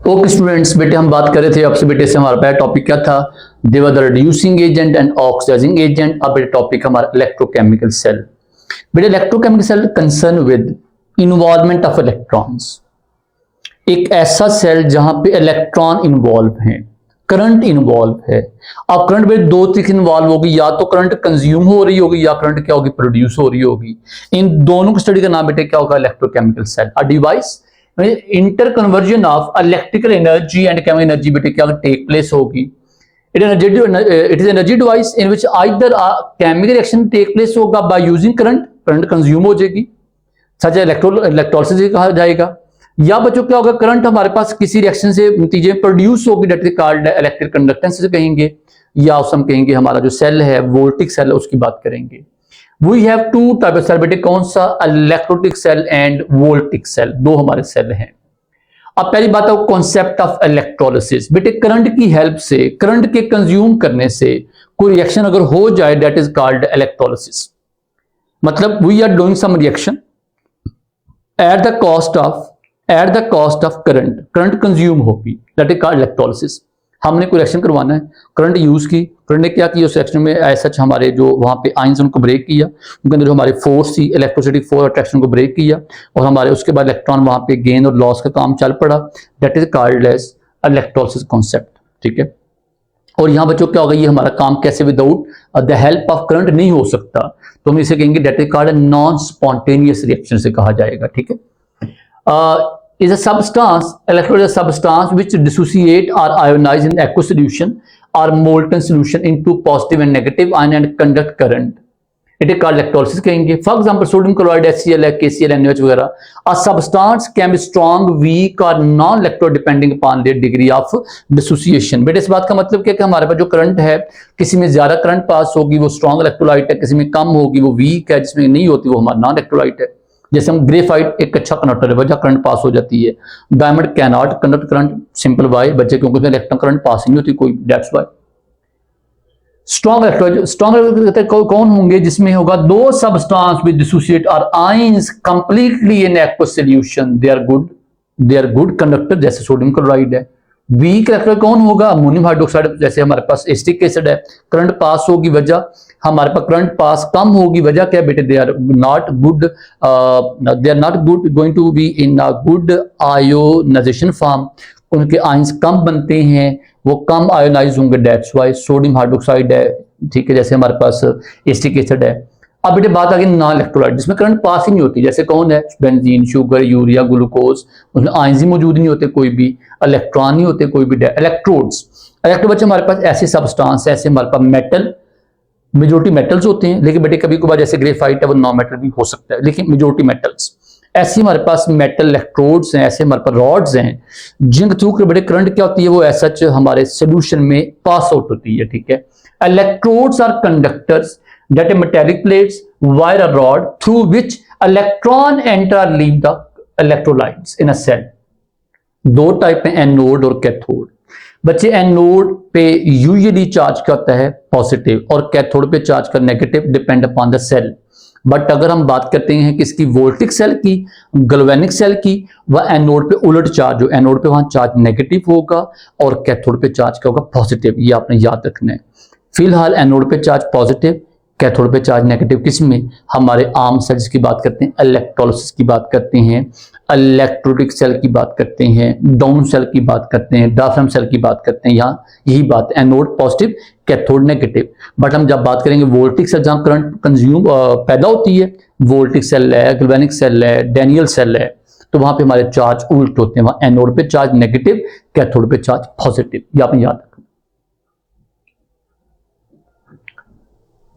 Okay students, बेटे हम बात कर रहे थे आपसे बेटे से हमारा पहला टॉपिक क्या था? They were the reducing agent and oxidising agent. अब बेटे टॉपिक हमारा इलेक्ट्रोकेमिकल सेल। बेटे electrochemical cell concern with involvement of electrons. एक ऐसा सेल जहां पे इलेक्ट्रॉन इन्वॉल्व है, करंट इन्वॉल्व है। अब करंट में दो चीज इन्वॉल्व होगी, या तो करंट कंज्यूम हो रही होगी या करंट क्या होगी, प्रोड्यूस हो रही होगी। इन दोनों की स्टडी का नाम बेटे क्या होगा? Electrochemical cell. A device interconversion of electrical energy and chemical energy बेटे क्या टेक प्लेस होगी। It is energy device in which either chemical reaction take place होगा by using current, current consume हो जाएगी, सच इलेक्ट्रोलिसिस कहा जाएगा, या बच्चों क्या होगा, करंट हमारे पास किसी रिएक्शन से नतीजे प्रोड्यूस होगी, that is called electric conductance से कहेंगे, या उस हम कहेंगे हमारा जो सेल है वोल्टिक सेल है उसकी बात करेंगे। We have two type of cell बेटे, कौन सा? Electrolytic cell and voltaic cell, दो हमारे सेल हैं। अब पहली बात है कॉन्सेप्ट ऑफ इलेक्ट्रोलिसिस। बेटे करंट की हेल्प से, करंट के कंज्यूम करने से कोई रिएक्शन अगर हो जाए, दैट इज कॉल्ड इलेक्ट्रोलिसिस। मतलब we are doing some reaction at the cost of current, current consume होगी, दैट इज कॉल्ड इलेक्ट्रोलिसिस। हमने कोई रिएक्शन करवाना है, करंट यूज की, करंट ने क्या किया उस रिएक्शन में, ऐसा हमारे जो वहां पे आयंस उनको ब्रेक किया, उनके अंदर जो हमारे फोर्स थी, इलेक्ट्रोसिटिक फोर्स अट्रैक्शन को ब्रेक किया, और हमारे उसके बाद इलेक्ट्रॉन वहां पे गेन और लॉस का काम चल पड़ा, that is called as electrolysis concept. ठीक है। और यहाँ बच्चों क्या होगा, ये हमारा काम कैसे without the help of current नहीं हो सकता, तो हम इसे कहेंगे that is called non spontaneous reaction से कहा जाएगा। ठीक है। is a substance, electrolyte is a substance which dissociate or ionize in aqueous solution or molten solution into positive and negative ion and conduct current. It is called electrolysis कहेंगे। For example, sodium chloride, HCl, KCl, NaOH वगैरह। A substance can be strong, weak or non-electro depending upon their degree of dissociation। बेटे इस बात का मतलब क्या है कि हमारे पास जो करंट है, किसी में ज्यादा करंट पास होगी वो स्ट्रॉन्ग इलेक्ट्रोलाइट है, किसी में कम होगी वो वीक है, जिसमें नहीं होती वो हमारा नॉन इलेक्ट्रोलाइट है। जैसे हम ग्रेफाइट एक अच्छा कंडक्टर है, वजह करंट पास हो जाती है। Diamond can not conduct current, simple why बच्चे, क्योंकि उसमें इलेक्ट्रॉन करंट पास नहीं होती कोई, दैट्स वाई। स्ट्रॉन्ग इलेक्ट्रोलाइट कौन होंगे? जिसमें होगा दो सब्सटेंस विद डिसोसिएट और ions completely in aqueous solution, they are good conductor, जैसे सोडियम क्लोराइड है। वीक इलेक्ट्रोलाइट कौन होगा? अमोनियम हाइड्रोक्साइड, जैसे हमारे पास एसिटिक एसिड है, करंट पास होगी, वजह हमारे पास करंट पास कम होगी, वजह क्या बेटे? They are not good going to be in a good ionization form, उनके आयंस कम बनते हैं, वो कम आयोनाइज होंगे, दैट्स व्हाई सोडियम हाइड्रोक्साइड है। ठीक है, जैसे हमारे पास एसिटिक एसिड है। अब बेटे बात आ गई नॉन इलेक्ट्रोलाइट, जिसमें करंट पास ही नहीं होती, जैसे कौन है? बेंजीन, शुगर, यूरिया, ग्लूकोज, उसमें आयंस ही मौजूद नहीं होते, कोई भी इलेक्ट्रॉन नहीं होते, कोई भी इलेक्ट्रोड्स। इलेक्ट्रोड बच्चे हमारे पास ऐसे सब्सटेंस, ऐसे हमारे पास मेटल, मेजोरिटी मेटल्स होते हैं, लेकिन बेटे कभी कभार जैसे ग्रेफाइट है वो नॉन मेटल भी हो सकता है, लेकिन मेजोरिटी मेटल्स। ऐसे हमारे पास मेटल इलेक्ट्रोड्स हैं, ऐसे हमारे पास रॉड्स हैं, जिनके थ्रू बड़े करंट क्या होती है वो ऐसा हमारे सोल्यूशन में पास आउट होती है। ठीक है। Electrodes are conductors that are metallic plates wire a rod through which electron enter or leave the electrolytes in a cell। दो टाइप है, एनोड और कैथोड। बच्चे एनोड पे यूजुअली चार्ज क्या होता है? पॉजिटिव, और कैथोड पे चार्ज का negative, depend upon the cell. But अगर हम बात करते हैं कि इसकी वोल्टिक सेल की, गैल्वेनिक सेल की, वह एनोड पे उलट चार्ज हो, एनोड पे वहां चार्ज नेगेटिव होगा और कैथोड पे चार्ज क्या होगा? पॉजिटिव। ये आपने याद रखना है। फिलहाल एनोड पे चार्ज पॉजिटिव, कैथोड पे चार्ज नेगेटिव। किसमें? हमारे आर्म सेल्स की बात करते हैं, इलेक्ट्रोलिसिस की बात करते हैं, इलेक्ट्रोलिटिक सेल की बात करते हैं, डाउन सेल की बात करते हैं, डायफ्राम सेल की बात करते हैं। यहाँ यही बात, anode positive, cathode negative. But हम जब बात करेंगे वोल्टिक सेल, जहां करंट कंज्यूम पैदा होती है, वोल्टिक सेल है, गैल्वेनिक सेल है, डैनियल सेल है, तो वहां पे हमारे चार्ज उल्ट होते हैं, वहां एनोड पे चार्ज नेगेटिव, कैथोड पे चार्ज पॉजिटिव। ये आपने याद रखना।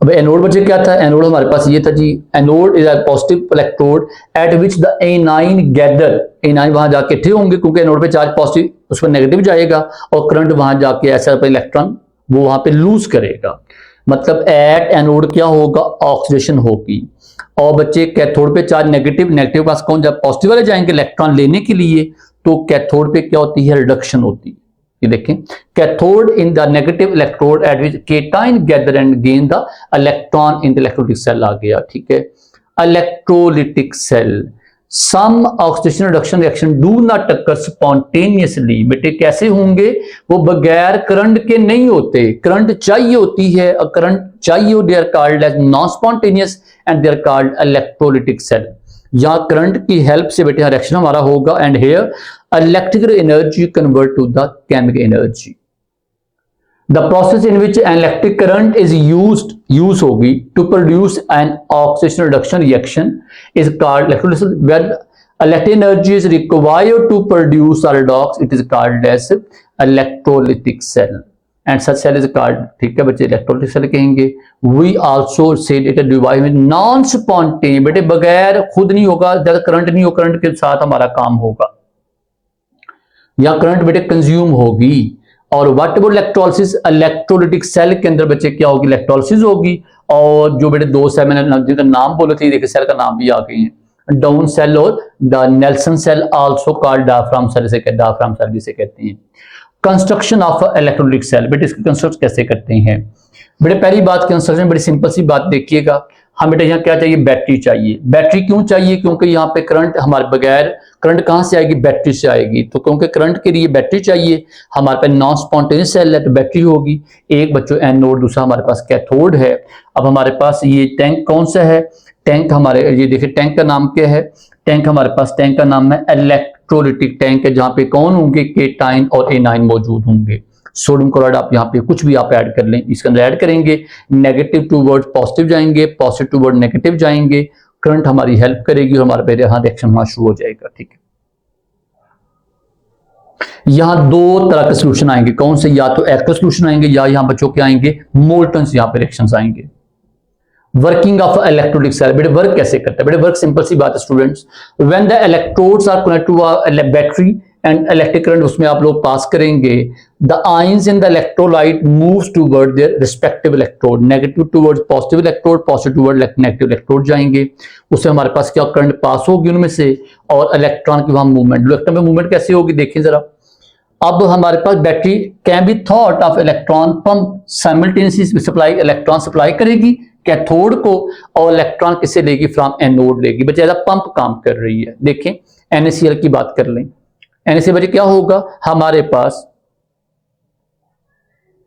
अब एनोड बच्चे क्या था? एनोड हमारे पास ये था जी, anode is a positive electrode at which the anion gather, anion वहां जाके इकट्ठे होंगे, क्योंकि एनोड पे चार्ज पॉजिटिव, उस पर नेगेटिव जाएगा, और करंट वहां जाके ऐसा इलेक्ट्रॉन वो वहां पे लूज करेगा। मतलब एट एनोड क्या होगा? ऑक्सीडेशन होगी। और बच्चे कैथोड पे चार्ज नेगेटिव, नेगेटिव पास कौन? जब पॉजिटिव वाले जाएंगे इलेक्ट्रॉन लेने के लिए, तो कैथोड पे क्या होती है? रिडक्शन होती है। ये देखें, cathode in the negative electrode at which cation gather and gain the electron in the electrolytic cell आ गया। ठीक है। Electrolytic cell, some oxidation reduction reaction do not occur spontaneously. बेटे कैसे होंगे? वो बगैर करंट के नहीं होते, करंट चाहिए होती है, और करंट चाहिए हो, they are called as non spontaneous and they are called electrolytic cell. यहाँ करंट की हेल्प से बेटे रिएक्शन हमारा होगा, and here electrical energy convert to the chemical energy. The process in which an electric current is use होगी to produce an oxidation reduction reaction is called electrolysis. Where electric energy is required to produce redox, it is called as electrolytic cell, and such cell is called, ठीक है बच्चे, electrolytic cell कहेंगे। We also said it is divided with non-spontaneous, बेटे बगैर खुद नहीं होगा, ज्यादा करंट नहीं हो, करंट के साथ हमारा काम होगा, या करंट बेटे कंज्यूम होगी। और what about electrolysis? Electrolytic cell के अंदर बच्चे क्या होगी? इलेक्ट्रोलिसिस होगी। और जो बेटे दो सेल मैंने जिनका नाम बोले थे, देखिए सेल का नाम भी आ गए हैं, डाउन सेल और Nelson cell, also called diaphragm cell, से डायफ्राम सेल भी से कहते हैं। कंस्ट्रक्शन ऑफ इलेक्ट्रोलिटिक सेल, बेटे इसकी कंस्ट्रक्ट कैसे करते हैं? बेटे पहली बात कंस्ट्रक्शन बड़ी सिंपल सी बात देखिएगा, हमें बेटे यहाँ क्या चाहिए? बैटरी चाहिए। बैटरी क्यों चाहिए? क्योंकि यहाँ पे करंट हमारे बगैर, करंट कहाँ से आएगी? बैटरी से आएगी। तो क्योंकि करंट के लिए बैटरी चाहिए, हमारे पास नॉन स्पॉन्टेनियस सेल है तो बैटरी होगी। एक बच्चों एनोड, दूसरा हमारे पास कैथोड है। अब हमारे पास ये टैंक कौन सा है? टैंक हमारे, ये देखिए टैंक का नाम क्या है? टैंक हमारे पास, टैंक का नाम है इलेक्ट्रोलिटिक टैंक है, जहां पे कौन होंगे? केटाइन और एनाइन मौजूद होंगे। सोडियम क्लोराइड आप यहाँ पे कुछ भी आप ऐड कर लें, इसके अंदर ऐड करेंगे, नेगेटिव टू वर्ड पॉजिटिव जाएंगे, पॉजिटिव टू वर्ड नेगेटिव जाएंगे, करंट हमारी हेल्प करेगी और हमारे पे यहाँ रिएक्शन होना शुरू हो जाएगा। ठीक है, यहाँ दो तरह के सोल्यूशन आएंगे, कौन से? या तो एक्व सोल्यूशन आएंगे, या यहाँ बच्चों के आएंगे मोल्टन, यहाँ पे रिएक्शंस आएंगे। वर्किंग ऑफ इलेक्ट्रोलिटिक सेल, बेटे वर्क कैसे करता है? बेटे वर्क सिंपल सी बात है students, when the electrodes are connected to a battery and electric current उसमें आप लोग पास करेंगे, the ions in the electrolyte moves toward their respective electrode, negative towards positive electrode, positive toward negative electrode जाएंगे, उससे हमारे पास क्या current pass होगी उनमें से, और इलेक्ट्रॉन की वहां मूवमेंट, इलेक्ट्रॉन में मूवमेंट कैसे होगी देखिए जरा। अब हमारे पास battery can be thought of electron pump, simultaneously supply, electron supply करेगी कैथोड को, और इलेक्ट्रॉन किसे लेगी? फ्रॉम एनोड लेगी। बच्चे ऐसा पंप काम कर रही है। देखें NaCl की बात कर लें, NaCl बच्चे क्या होगा हमारे पास?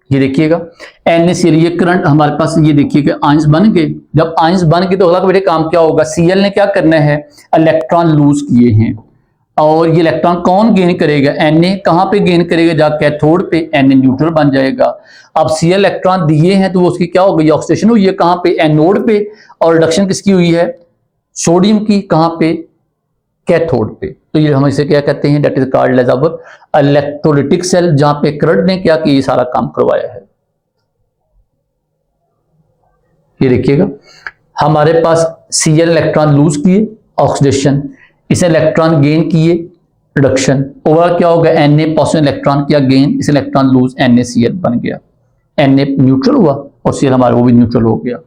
ये देखिएगा NaCl, ये करंट हमारे पास, ये देखिएगा आयंस बन गए। जब आयंस बन गए तो अगला बेटे काम क्या होगा? Cl ने क्या करना है? इलेक्ट्रॉन लूज किए हैं, और ये इलेक्ट्रॉन कौन गेन करेगा? Na कहां पे गेन करेगा? जा कैथोड पे, Na न्यूट्रल बन जाएगा। अब Cl इलेक्ट्रॉन दिए हैं तो उसकी क्या हो गई? ऑक्सीडेशन हुई है, कहां पे? एनोड पे, और रिडक्शन किसकी हुई है? सोडियम की, कहां पे? कैथोड पे। तो ये हम इसे क्या कहते हैं? That is called as our electrolytic cell, जहां पे करंट ने क्या किया? सारा काम करवाया है। ये देखिएगा हमारे पास Cl इलेक्ट्रॉन लूज किए, ऑक्सीडेशन, इसे इलेक्ट्रॉन गेन किए, रिडक्शन, ओवरऑल क्या होगा? Na पॉजिटिव इलेक्ट्रॉन किया गेन, इसे इलेक्ट्रॉन लूज, NaCl बन गया, Na न्यूट्रल हुआ और Cl हमारा वो भी न्यूट्रल हो गया।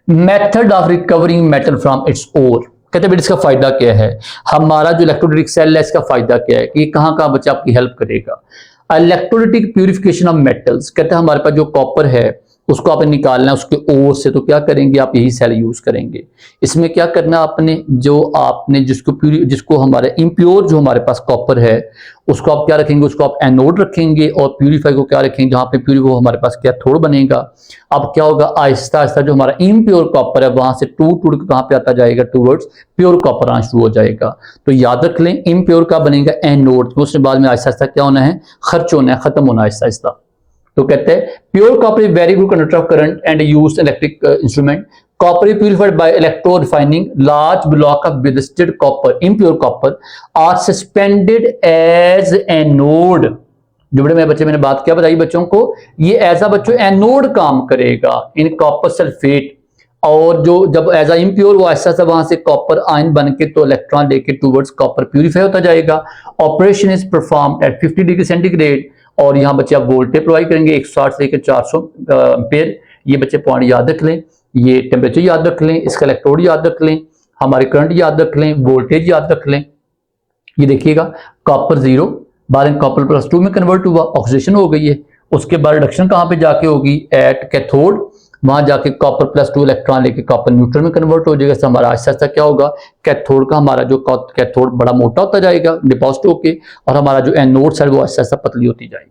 Method of recovering metal from its ore, कहते हैं इसका फायदा क्या है? हमारा जो इलेक्ट्रोलिटिक सेल है इसका फायदा क्या है कि कहां कहां बच्चा आपकी हेल्प करेगा? इलेक्ट्रोलिटिक प्यूरिफिकेशन ऑफ मेटल्स, कहते हैं हमारे पास जो कॉपर है उसको आपने निकालना है उसके ओर से, तो क्या करेंगे आप? यही सेल यूज करेंगे। इसमें क्या करना आपने? जो आपने जिसको हमारे इम्प्योर जो हमारे पास कॉपर है उसको आप क्या रखेंगे? उसको आप एनोड रखेंगे, और प्यूरिफाई को क्या रखेंगे? जहां पे प्यूरिफाई हमारे पास कैथोड बनेगा। अब क्या होगा? आहिस्ता आहिस्ता जो हमारा इम्प्योर कॉपर है वहां से टूट टूट कहां पे आता जाएगा? टूवर्ड्स प्योर कॉपर आना शुरू हो जाएगा। तो याद रख लें इम्प्योर का बनेगा एनोड, तो उसके बाद में आहिस्ता आहिस्ता क्या होना है? खर्च होना है, खत्म होना है आहिस्ता आहिस्ता। तो कहते हैं pure copper is very good conductor of current and used electric instrument. Copper is purified by electro refining. Large block of visited copper, impure copper, are suspended as anode. जो बड़े मेरे बच्चे मैंने बात क्या बताई बच्चों को, ये ऐसा बच्चों एनोड काम करेगा इन कॉपर सल्फेट, और जो जब एज अ इम्प्योर वो ऐसा सा वहां से कॉपर आयन बन के तो इलेक्ट्रॉन लेके टूवर्ड्स कॉपर प्यूरिफाई होता जाएगा। Operation is perform at 50 degree centigrade, और यहाँ बच्चे आप वोल्टेज प्रोवाइड करेंगे 160 से लेकर 400 एम्पेयर। ये बच्चे पॉइंट याद रख लें, ये टेम्परेचर याद रख लें, इसका इलेक्ट्रोड याद रख लें, हमारे करंट याद रख लें, वोल्टेज याद रख लें। ये देखिएगा कॉपर 0 बाद में कॉपर +2 में कन्वर्ट हुआ, ऑक्सीडेशन हो गई है। उसके बाद रिडक्शन कहां पे जाके होगी? एट कैथोड, वहां जाके कॉपर +2 इलेक्ट्रॉन लेके कॉपर न्यूट्रल में कन्वर्ट हो जाएगा। हमारा आहिस्ता आहिस्ता क्या होगा, कैथोड का हमारा जो कैथोड बड़ा मोटा होता जाएगा डिपॉजिट होके, और हमारा जो एनोड साइड वो आहिस्ता आहिस्ता पतली होती जाएगी।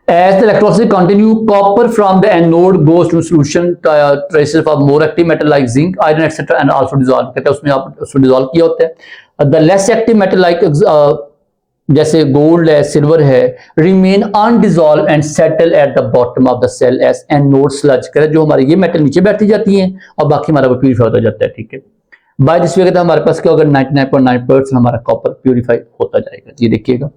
As the electrolysis continue, copper from the anode goes to solution traces of more active metal like zinc, iron, etc. and also dissolve। कहते हैं उसमें आप उसको डिजोल्व किया होता है। The less active metal like जैसे गोल्ड है, सिल्वर है, remain undissolved and settle at the bottom of the cell as anode sludge. कहते हैं जो हमारे ये मेटल नीचे बैठी जाती हैं और बाकी हमारा वो प्यूरिफाई होता जाता है। ठीक है, बाय दिस वे कहते हैं हमारे पास क्या होगा, 99.9% हमारा कॉपर प्यूरिफाई होता जाएगा। ये देखिएगा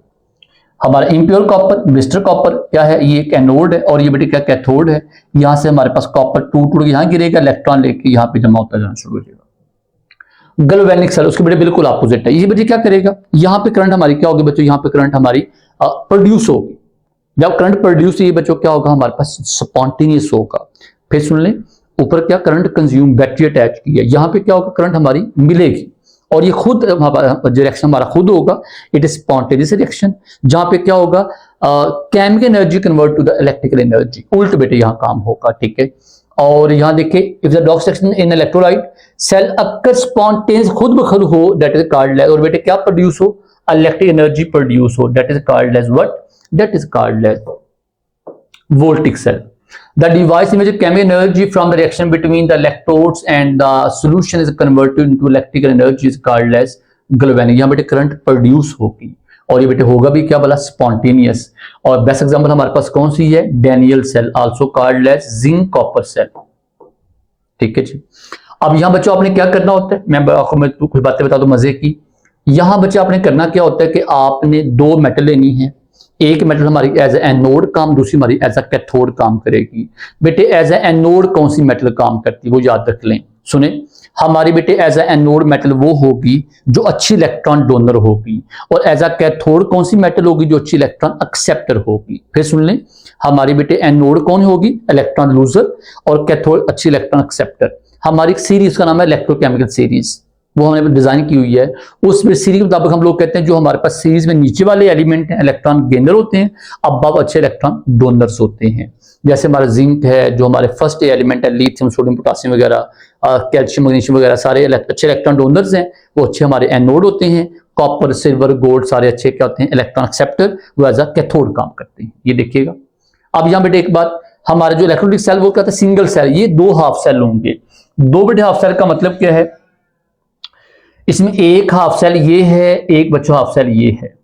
हमारा इम्प्योर कॉपर, ब्लिस्टर कॉपर क्या है, ये एक एनोड है और ये बेटे क्या कैथोड है। यहां से हमारे पास कॉपर टूट के यहां गिरेगा, इलेक्ट्रॉन लेके यहाँ पे जमा होता जाना शुरू हो जाएगा। गैल्वेनिक सेल उसके बेटे बिल्कुल अपोजिट है। ये बेटे क्या करेगा, यहाँ पे करंट हमारी क्या होगी बच्चों, यहाँ पे करंट हमारी प्रोड्यूस होगी। जब करंट प्रोड्यूस ये बच्चों क्या होगा, हमारे पास स्पॉन्टेनियस होगा। फिर सुन ले, ऊपर क्या करंट कंज्यूम, बैटरी अटैच की है, यहाँ पे क्या होगा, करंट हमारी मिलेगी और ये खुद जो रिएक्शन हमारा खुद होगा, इट इज स्पॉन्टेनियस रिएक्शन। जहां पे क्या होगा, chemical energy convert to the electrical energy, उल्ट बेटे यहाँ काम होगा। ठीक है, और यहाँ देखिए if the dock section in electrolyte cell occur spontaneous, खुद ब खुद हो, दैट इज कॉल्ड एज, और बेटे क्या प्रोड्यूस हो, इलेक्ट्रिक एनर्जी प्रोड्यूस हो, that is called as what, that is called as voltaic cell. The device in which chemical energy from the reaction between the electrodes and the solution is converted into electrical energy is called as galvanic। यहाँ बेटे current produce होगी और ये बेटे होगा भी क्या बोला, स्पॉन्टेनियस। और बेस्ट एग्जांपल हमारे पास कौन सी है, Daniell cell, also called as zinc copper cell. ठीक है जी। अब यहाँ बच्चों आपने क्या करना होता है, मैं आपको मैं कुछ बातें बता दूं मजे की। यहाँ बच्चे आपने करना क्या होता है कि आपने दो मेटल लेनी है, एक मेटल हमारी एज ए एनोड काम, दूसरी हमारी एज ए कैथोड काम करेगी। बेटे एज ए एनोड कौन सी मेटल काम करती है वो याद रख लें। सुने, हमारी बेटे एज ए एनोड मेटल वो होगी जो अच्छी इलेक्ट्रॉन डोनर होगी, और एज ए कैथोड कौन सी मेटल होगी जो अच्छी इलेक्ट्रॉन एक्सेप्टर होगी। फिर सुन लें, हमारी बेटे एनोड कौन होगी, इलेक्ट्रॉन लूजर, और कैथोड अच्छी इलेक्ट्रॉन एक्सेप्टर। हमारी सीरीज का नाम है इलेक्ट्रोकेमिकल सीरीज, वो हमने डिजाइन की हुई है। उस सीरीज के मुताबिक हम लोग कहते हैं जो हमारे पास सीरीज में नीचे वाले एलिमेंट हैं इलेक्ट्रॉन गेनर होते हैं, अब अच्छे इलेक्ट्रॉन डोनर्स होते हैं। जैसे हमारा जिंक है जो हमारे फर्स्ट एलिमेंट है, लिथियम सोडियम पोटासियम वगैरह, कैल्शियम मैग्नीशियम वगैरह सारे अच्छे इलेक्ट्रॉन डोनर्स हैं, वो अच्छे हमारे एनोड होते हैं। कॉपर सिल्वर गोल्ड सारे अच्छे क्या होते हैं, इलेक्ट्रॉन एक्सेप्टर, वो एज अ कैथोड काम करते हैं। ये देखिएगा। अब यहाँ बेटे एक बात, हमारे जो इलेक्ट्रोलिटिक सेल वो कहते हैं सिंगल सेल, ये दो हाफ सेल होंगे। दो बेटे हाफ सेल का मतलब क्या है, इसमें एक हाफ सेल ये है, एक बच्चों हाफ सेल ये है।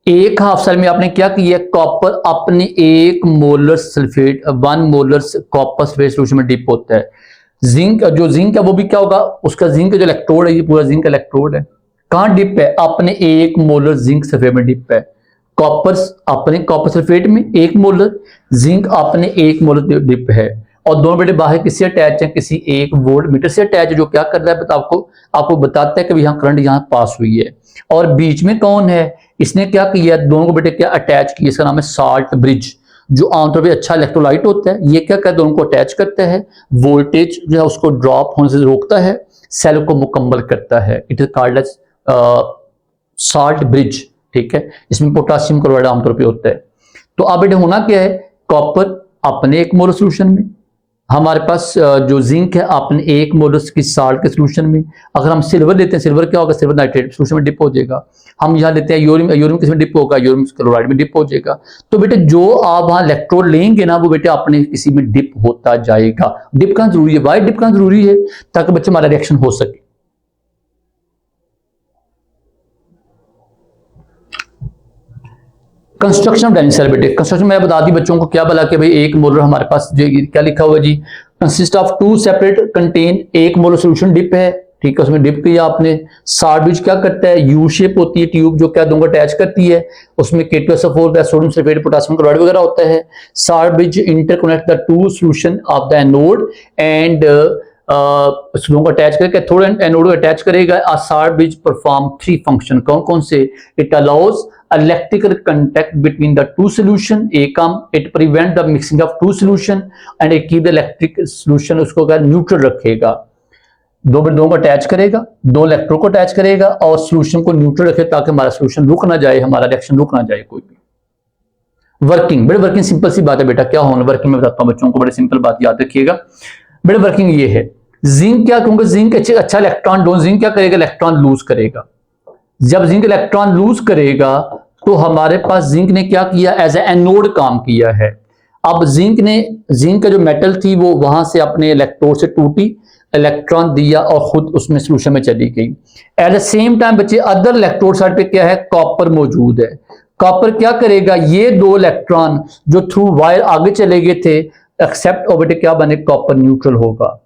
एक हाफ सेल में आपने क्या किया, कॉपर अपने 1 molar sulphate 1 molar copper sulphate solution में डिप होता है। जिंक, जो जिंक है वो भी क्या होगा, उसका जिंक जो इलेक्ट्रोड है, ये पूरा जिंक इलेक्ट्रोड है, कहां डिप है, अपने 1 मोलर जिंक सल्फेट में डिप है। कॉपर अपने कॉपर सल्फेट में 1 मोलर, जिंक अपने 1 मोलर डिप है, और दोनों बेटे बाहर किससे अटैच है, किसी एक वोल्ट मीटर से अटैच है, जो क्या कर रहा है आपको बताता है कि यहाँ करंट यहाँ पास हुई है। और बीच में कौन है, इसने क्या किया, दोनों को बेटे क्या अटैच किया, इसका नाम है साल्ट ब्रिज, जो आमतौर पे अच्छा इलेक्ट्रोलाइट होता है। ये क्या करता है, दोनों को अटैच करता है, वोल्टेज जो है उसको ड्रॉप होने से रोकता है, सेल को मुकम्मल करता है। It is called as salt bridge. ठीक है, इसमें पोटासियम क्लोराइड आमतौर पर होता है। तो अब बेटे होना क्या है, कॉपर अपने 1 मोलर सोल्यूशन में, हमारे पास जो जिंक है अपने 1 मोलर की साल्ट के सोल्यूशन में। अगर हम सिल्वर लेते हैं, सिल्वर क्या होगा, सिल्वर नाइट्रेट सोल्यूशन में डिप हो जाएगा। हम यहाँ लेते हैं यूरियम, यूरियम किस में डिप होगा, यूरियम क्लोराइड में डिप हो जाएगा। तो बेटे जो आप वहां इलेक्ट्रोड लेंगे ना, वो बेटे अपने किसी में डिप होता जाएगा। डिप का जरूरी है, वाई डिप का जरूरी है, ताकि बच्चे हमारा रिएक्शन हो सके। कंस्ट्रक्शन ऑफ डाइनिंग सेल बेटे, कंस्ट्रक्शन मैं बता दी बच्चों को क्या बोला कि भाई 1 मोलर हमारे पास जो क्या लिखा हुआ जी, consist of 2 separate contain 1 molar solution dip है। ठीक है, उसमें डिप किया आपने। साल्ट ब्रिज क्या करता है, यू शेप होती है ट्यूब जो क्या दोनों को अटैच करती है, उसमें K2SO4 sodium sulphate potassium chloride वगैरह होता है। Salt bridge interconnect the 2 solution of the anode and दोनों को अटैच करके कैथोड एंड एनोड को अटैच करेगा। आ साल्ट ब्रिज परफॉर्म 3 फंक्शन, कौन कौन से, it allows electrical contact between the 2 solution, it prevent the mixing of 2 solution and it keep the electric solution उसको क्या न्यूट्रल रखेगा। दोनों को अटैच करेगा, 2 इलेक्ट्रोड को अटैच करेगा और सोल्यूशन को न्यूट्रल रखे ताकि हमारा सोल्यूशन रुक ना जाए, हमारा रिएक्शन रुक ना जाए कोई भी। वर्किंग, बड़े वर्किंग सिंपल सी बात है बेटा, क्या होना वर्किंग में बताता हूँ बच्चों को, बड़े सिंपल बात याद रखिएगा। बड़े वर्किंग ये है, जिंक क्या कहूंगा, जिंक अच्छा इलेक्ट्रॉन डोन, जिंक क्या करेगा, इलेक्ट्रॉन लूज करेगा। जब जिंक इलेक्ट्रॉन लूज करेगा तो हमारे पास जिंक ने क्या किया, एज ए एनोड काम किया है। अब जिंक का जो मेटल थी वो वहां से अपने इलेक्ट्रोड से टूटी, इलेक्ट्रॉन दिया और खुद उसमें सोल्यूशन में चली गई। एट द सेम टाइम बच्चे अदर इलेक्ट्रोड साइड पे क्या है, कॉपर मौजूद है। कॉपर क्या करेगा, ये दो इलेक्ट्रॉन जो थ्रू वायर आगे चले गए थे एक्सेप्ट और बेटे क्या बने, कॉपर न्यूट्रल होगा।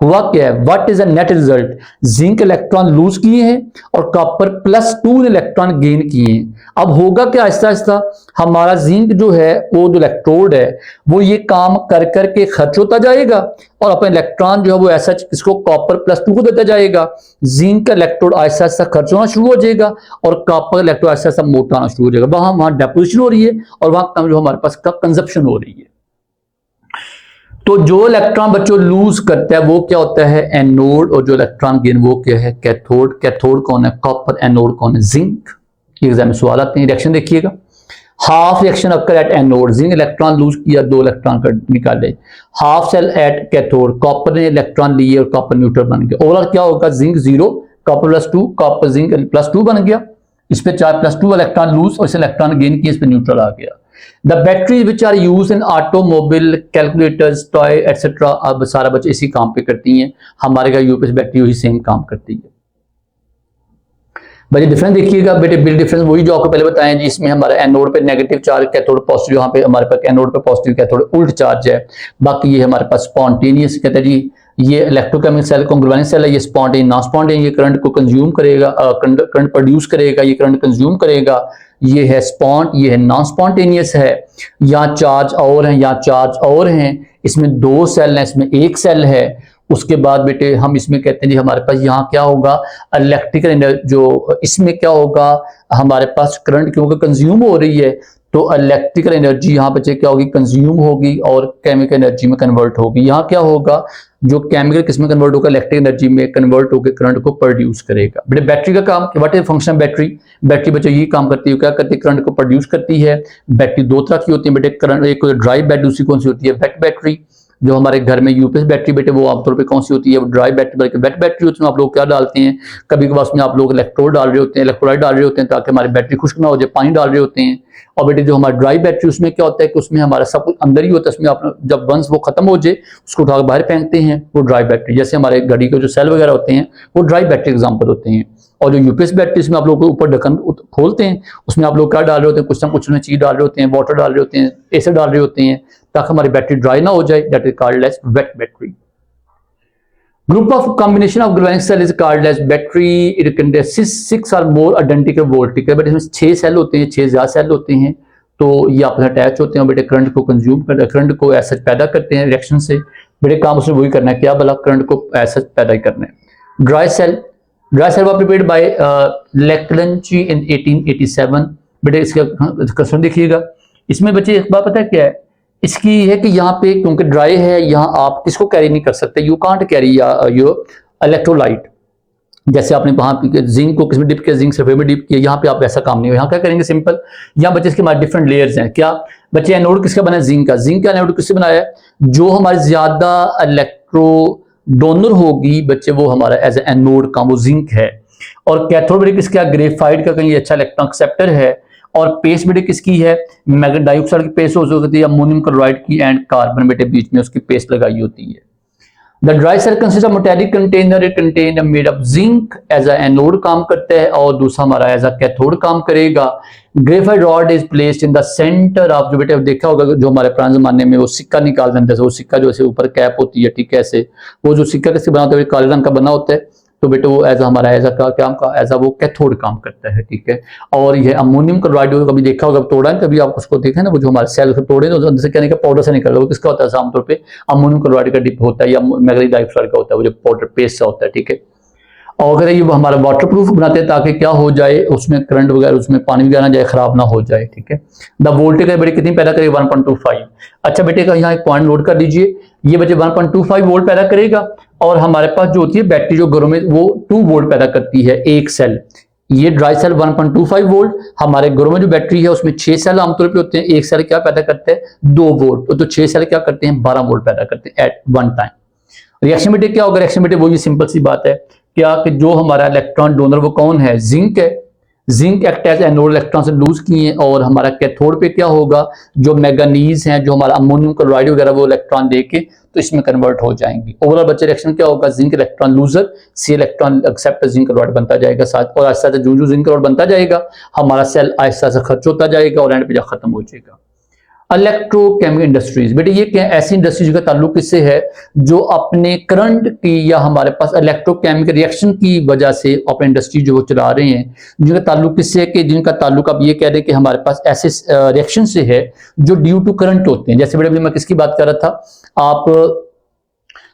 हुआ क्या है, what is the net result, zinc electron loose किए हैं और कॉपर +2 ने इलेक्ट्रॉन गेन किए हैं। अब होगा क्या, आहिस्ता आहिस्ता हमारा जिंक जो है वो जो इलेक्ट्रोड है वो ये काम कर करके खर्च होता जाएगा और अपना इलेक्ट्रॉन जो है वो ऐसा इसको कॉपर +2 को देता जाएगा। जिंक का इलेक्ट्रोड आहिस्ता आहिस्ता खर्च होना शुरू हो जाएगा और कॉपर इलेक्ट्रोड आहिस्ता आहिस्ता मोटा होना शुरू हो जाएगा। वहां डेपोजिशन हो रही है और वहां जो हमारे पास का कंजप्शन हो रही है। तो जो इलेक्ट्रॉन बच्चों लूज करता है वो क्या होता है, एनोड, और जो इलेक्ट्रॉन गेन वो क्या है, कैथोड। कैथोड कौन है, कॉपर, एनोड कौन है, जिंक। एग्जाम में सवाल आते हैं, रिएक्शन देखिएगा। Half reaction occur at anode, zinc electron lose किया, 2 इलेक्ट्रॉन निकाले। Half cell at cathode, copper ने इलेक्ट्रॉन लिए और कॉपर न्यूट्रल बन गया। ओवरऑल क्या होगा, जिंक 0, कॉपर +2, कॉपर जिंक +2 बन गया। इस पे 4 +2 इलेक्ट्रॉन लूज और इस इलेक्ट्रॉन गेन किया, इस पे न्यूट्रल आ गया। The battery which are use in automobile, calculators, toy etcetera, अब सारा बच्चे इसी काम पे करती हैं। हमारे का यूपीएस बैटरी वही सेम काम करती है। बच्चे डिफरेंस देखिएगा बेटे, बिल डिफरेंस वही जो आपको पहले बताया जी। इसमें हमारा एनोड पे नेगेटिव चार्ज, कैथोड पॉजिटिव, यहाँ पे हमारे पास एनोड पे पॉजिटिव, कैथोड उल्ट चार्ज है। बाकी ये हमारे पास स्पॉन्टेनियस कहते हैं जी, ये इलेक्ट्रोकेमिकल सेल कॉन्ग्रुएंट सेल है, ये स्पॉन्टेनियस नॉन स्पॉन्टेनियस, ये करंट को कंज्यूम करेगा, करंट प्रोड्यूस करेगा, ये करंट कंज्यूम करेगा। ये है स्पॉन्ट, ये है नॉन स्पॉन्टेनियस है। यहाँ चार्ज और है, यहाँ चार्ज और हैं। इसमें 2 सेल हैं, इसमें 1 सेल है। उसके बाद बेटे हम इसमें कहते हैं जी हमारे पास यहाँ क्या होगा, इलेक्ट्रिकल एनर्जी, जो इसमें क्या होगा हमारे पास करंट क्योंकि कंज्यूम हो रही है तो इलेक्ट्रिकल एनर्जी यहाँ बच्चे क्या होगी, कंज्यूम होगी और केमिकल एनर्जी में कन्वर्ट होगी। यहाँ क्या होगा, जो केमिकल किस में कन्वर्ट होगा, इलेक्ट्रिक एनर्जी में कन्वर्ट होकर करंट को प्रोड्यूस करेगा। बेटे बैटरी का काम, what is function battery, battery बच्चे ये काम करती है, क्या करती है, करंट को प्रोड्यूस करती है। बैटरी 2 तरह की होती है बेटे, करंट, एक ड्राई बैटरी, दूसरी कौन सी होती है, वेट बैटरी। जो हमारे घर में यूपीएस बैटरी बेटे वो आमतौर पे कौन सी होती है, वो ड्राई बैटरी, बल्कि वेट बैटरी होती है। आप लोग क्या डालते हैं, कभी कभार उसमें आप लोग इलेक्ट्रोड डाल रहे होते हैं, इलेक्ट्रोलाइट डाल रहे होते हैं ताकि हमारी बैटरी खुश्क ना हो जाए, पानी डाल रहे होते हैं। और बेटे जो हमारी ड्राई बैटरी उसमें क्या होता है कि उसमें हमारा सब कुछ अंदर ही होता है, उसमें आप जब वंस वो खत्म हो जाए उसको उठा बाहर फेंकते हैं, वो ड्राई बैटरी। जैसे हमारे घड़ी के जो सेल वगैरह होते हैं वो ड्राई बैटरी एग्जाम्पल होते हैं। और जो यूपीएस बैटरी इसमें आप लोग ऊपर ढक्कन खोलते हैं, उसमें आप लोग क्या डाल रहे होते हैं, कुछ ना कुछ चीज डाल रहे होते हैं, वाटर डाल रहे होते हैं, एसिड डाल रहे होते हैं ताकि हमारी बैटरी ड्राई ना हो जाए। That is called as wet battery. Group of combination of galvanic cell is called as battery. It contains 6 or more identical voltage, but इसमें 6 सेल होते हैं, 6 ज्यादा सेल होते हैं। तो ये आपस में अटैच होते हैं बेटे, करंट को कंज्यूम कर, करंट को ऐसा पैदा करते हैं रिएक्शन से। बेटे काम उसने वही करना है, क्या भला, करंट को ऐसा पैदा ही करना है। Dry cell was prepared by Leclanche in 1887। बेटे इसका क्वेश्चन देखिएगा। इसमें बच्चे एक बात पता है क्या है, इसकी है कि यहाँ पे क्योंकि ड्राई है, यहाँ आप किसको कैरी नहीं कर सकते, you can't carry your electrolyte. जैसे आपने वहां जिंक को किसमें डिप किया, जिंक सल्फेट में डिप किया, यहाँ पे आप ऐसा काम नहीं हो। यहाँ क्या करेंगे, सिंपल, यहाँ बच्चे इसके हमारे डिफरेंट लेयर्स हैं। क्या बच्चे, एनोड किसका बना है, जिंक का। जिंक का एनोड किससे बनाया है, जो हमारे ज्यादा इलेक्ट्रो डोनर होगी बच्चे वो हमारा एज एनोड का वो जिंक है। और कैथोड बेटे किसका, ग्रेफाइट का, कहीं अच्छा इलेक्ट्रॉन एक्सेप्टर है। और पेस्ट बेटे किसकी है, मैग्नेट डाइऑक्साइड की पेस्ट हो सकती है, अमोनियम क्लोराइड की एंड कार्बन बेटे बीच में उसकी पेस्ट लगाई होती है। The dry cell consist of metallic container, it contain made of zinc, as a anode काम करता है और दूसरा हमारा एज अ कैथोड काम करेगा। Graphite rod is placed in the centre of, जो बेटे देखा होगा जो हमारे पुराने जमाने में वो सिक्का निकालते हैं, वो सिक्का जो ऐसे ऊपर कैप होती है, ठीक है, ऐसे वो जो सिक्का किससे बना होता है, काले रंग का बना होता है। तो बेटे वो एज हमारा एज का वो कैथोड काम करता है, ठीक है। और ये अमोनियम क्लोराइड कभी देखा होगा, तोड़ा है कभी आप उसको देखें ना, वो जो हमारे सेल तोड़े तो अंदर से क्या निकला, पाउडर से निकल रहा है, वो किसका होता है, आमतौर पे अमोनियम क्लोराइड का डिप होता है या मैग्नेटिक डाइऑक्साइड का होता है, वो जो पाउडर पेस्ट सा होता है, ठीक है। और अगर ये हमारा वाटर प्रूफ बनाते हैं ताकि क्या हो जाए, उसमें करंट वगैरह, उसमें पानी वगैरह ना जाए, खराब ना हो जाए, ठीक है। द वोल्टेज बेटे कितनी पैदा करेगा, 1.25। अच्छा बेटे का यहाँ एक पॉइंट नोट कर लीजिए, ये बच्चे 1.25 वोल्ट पैदा करेगा। और हमारे पास जो होती है बैटरी जो घरों में वो 2 वोल्ट पैदा करती है एक सेल। ये ड्राई सेल 1.25 वोल्ट, हमारे घरों में जो बैटरी है उसमें 6 सेल आमतौर पे होते हैं, एक सेल क्या पैदा करते हैं 2 वोल्ट, तो 6 सेल क्या करते हैं 12 वोल्ट पैदा करते हैं एट वन टाइम। रिएक्शन बेटे क्या होगा, रिएक्शन बेटे वो ये सिंपल सी बात है क्या कि जो हमारा इलेक्ट्रॉन डोनर वो कौन है, जिंक है, zinc act as anode, electron से लूज किए, और हमारा कैथोड पे क्या होगा, जो मैंगनीज है, जो हमारा अमोनियम क्लोराइड वगैरह वो इलेक्ट्रॉन देके तो इसमें कन्वर्ट हो जाएंगे। ओवरऑल बच्चे रिएक्शन क्या होगा, जिंक इलेक्ट्रॉन लूजर, सी इलेक्ट्रॉन एक्सेप्ट, जिंक क्लोराइड बनता जाएगा साथ, और आहिस्ता जो जो जिंक क्लोराइड बनता जाएगा हमारा सेल आहिस्ता से खर्च होता जाएगा और एंड पे जा खत्म हो जाएगा। इलेक्ट्रोकेमिकल इंडस्ट्रीज बेटे ये क्या ऐसी इंडस्ट्रीज का ताल्लुक किससे है जो अपने करंट की या हमारे पास इलेक्ट्रोकेमिकल रिएक्शन की वजह से अपने इंडस्ट्री जो वो चला रहे हैं, जिनका ताल्लुक किससे है कि जिनका ताल्लुक आप ये कह रहे हैं कि हमारे पास ऐसे रिएक्शन से है जो ड्यू टू करंट होते हैं। जैसे बेटे मैं किसकी बात कर रहा था, आप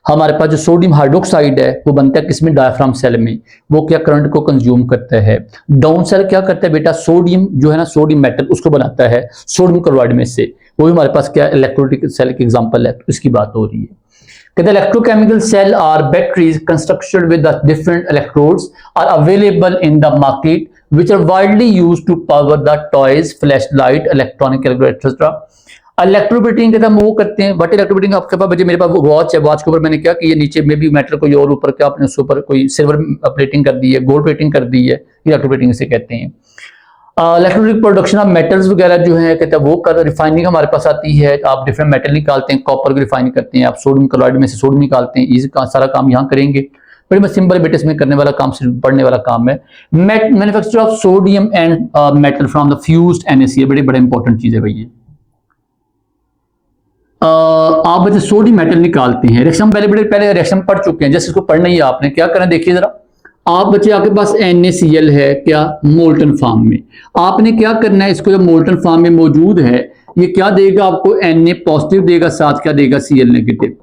हमारे पास जो सोडियम हाइड्रोक्साइड है वो बनता है किसमें, डायफ्राम सेल में, वो क्या करंट को कंज्यूम करता है। डाउन सेल क्या करता है बेटा, सोडियम जो है ना, सोडियम मेटल उसको बनाता है सोडियम क्लोराइड में से, वो भी हमारे पास क्या इलेक्ट्रोलिटिक सेल की एग्जांपल है, तो इसकी बात हो रही है। कहते हैं electrochemical cell are batteries constructed with the different electrodes are available in the market which are widely used to power the toys, flash light, electronic calculator etcetera. Electroplating कहता हम वो करते हैं, बट इलेक्ट्रोप्लेटिंग आपके पास बच्चे मेरे पास वॉच है, watch के ऊपर मैंने क्या किया, नीचे में भी मेटल कोई और ऊपर क्या आपने उसके ऊपर कोई सिल्वर प्लेटिंग कर दी है, गोल्ड प्लेटिंग कर दी है, इलेक्ट्रोप्लेटिंग से कहते हैं। इलेक्ट्रॉनिक प्रोडक्शन ऑफ मेटल्स वगैरह जो है कहते हैं वो कर, रिफाइनिंग हमारे पास आती है, आप डिफरेंट मेटल निकालते हैं, कॉपर को रिफाइन करते हैं, आप सोडियम क्लोराइड में से सोडियम निकालते हैं, ये सारा काम यहाँ करेंगे। बड़ी सिंपल बेटे इसमें करने वाला काम सिर्फ पढ़ने वाला काम है। Manufacture of sodium and metal from the fused NaCl, बड़ी इंपॉर्टेंट चीज है भैया। आप बच्चे सोडियम मेटल निकालते हैं, रिएक्शन पहले रिएक्शन पढ़ चुके हैं, जैसे इसको पढ़ना ही आपने क्या करना देखिए जरा। आप बच्चे आपके पास NaCl है क्या मोल्टन फॉर्म में, आपने क्या करना है, इसको जो मोल्टन फॉर्म में मौजूद है ये क्या देगा आपको, Na पॉजिटिव देगा, साथ क्या देगा Cl नेगेटिव।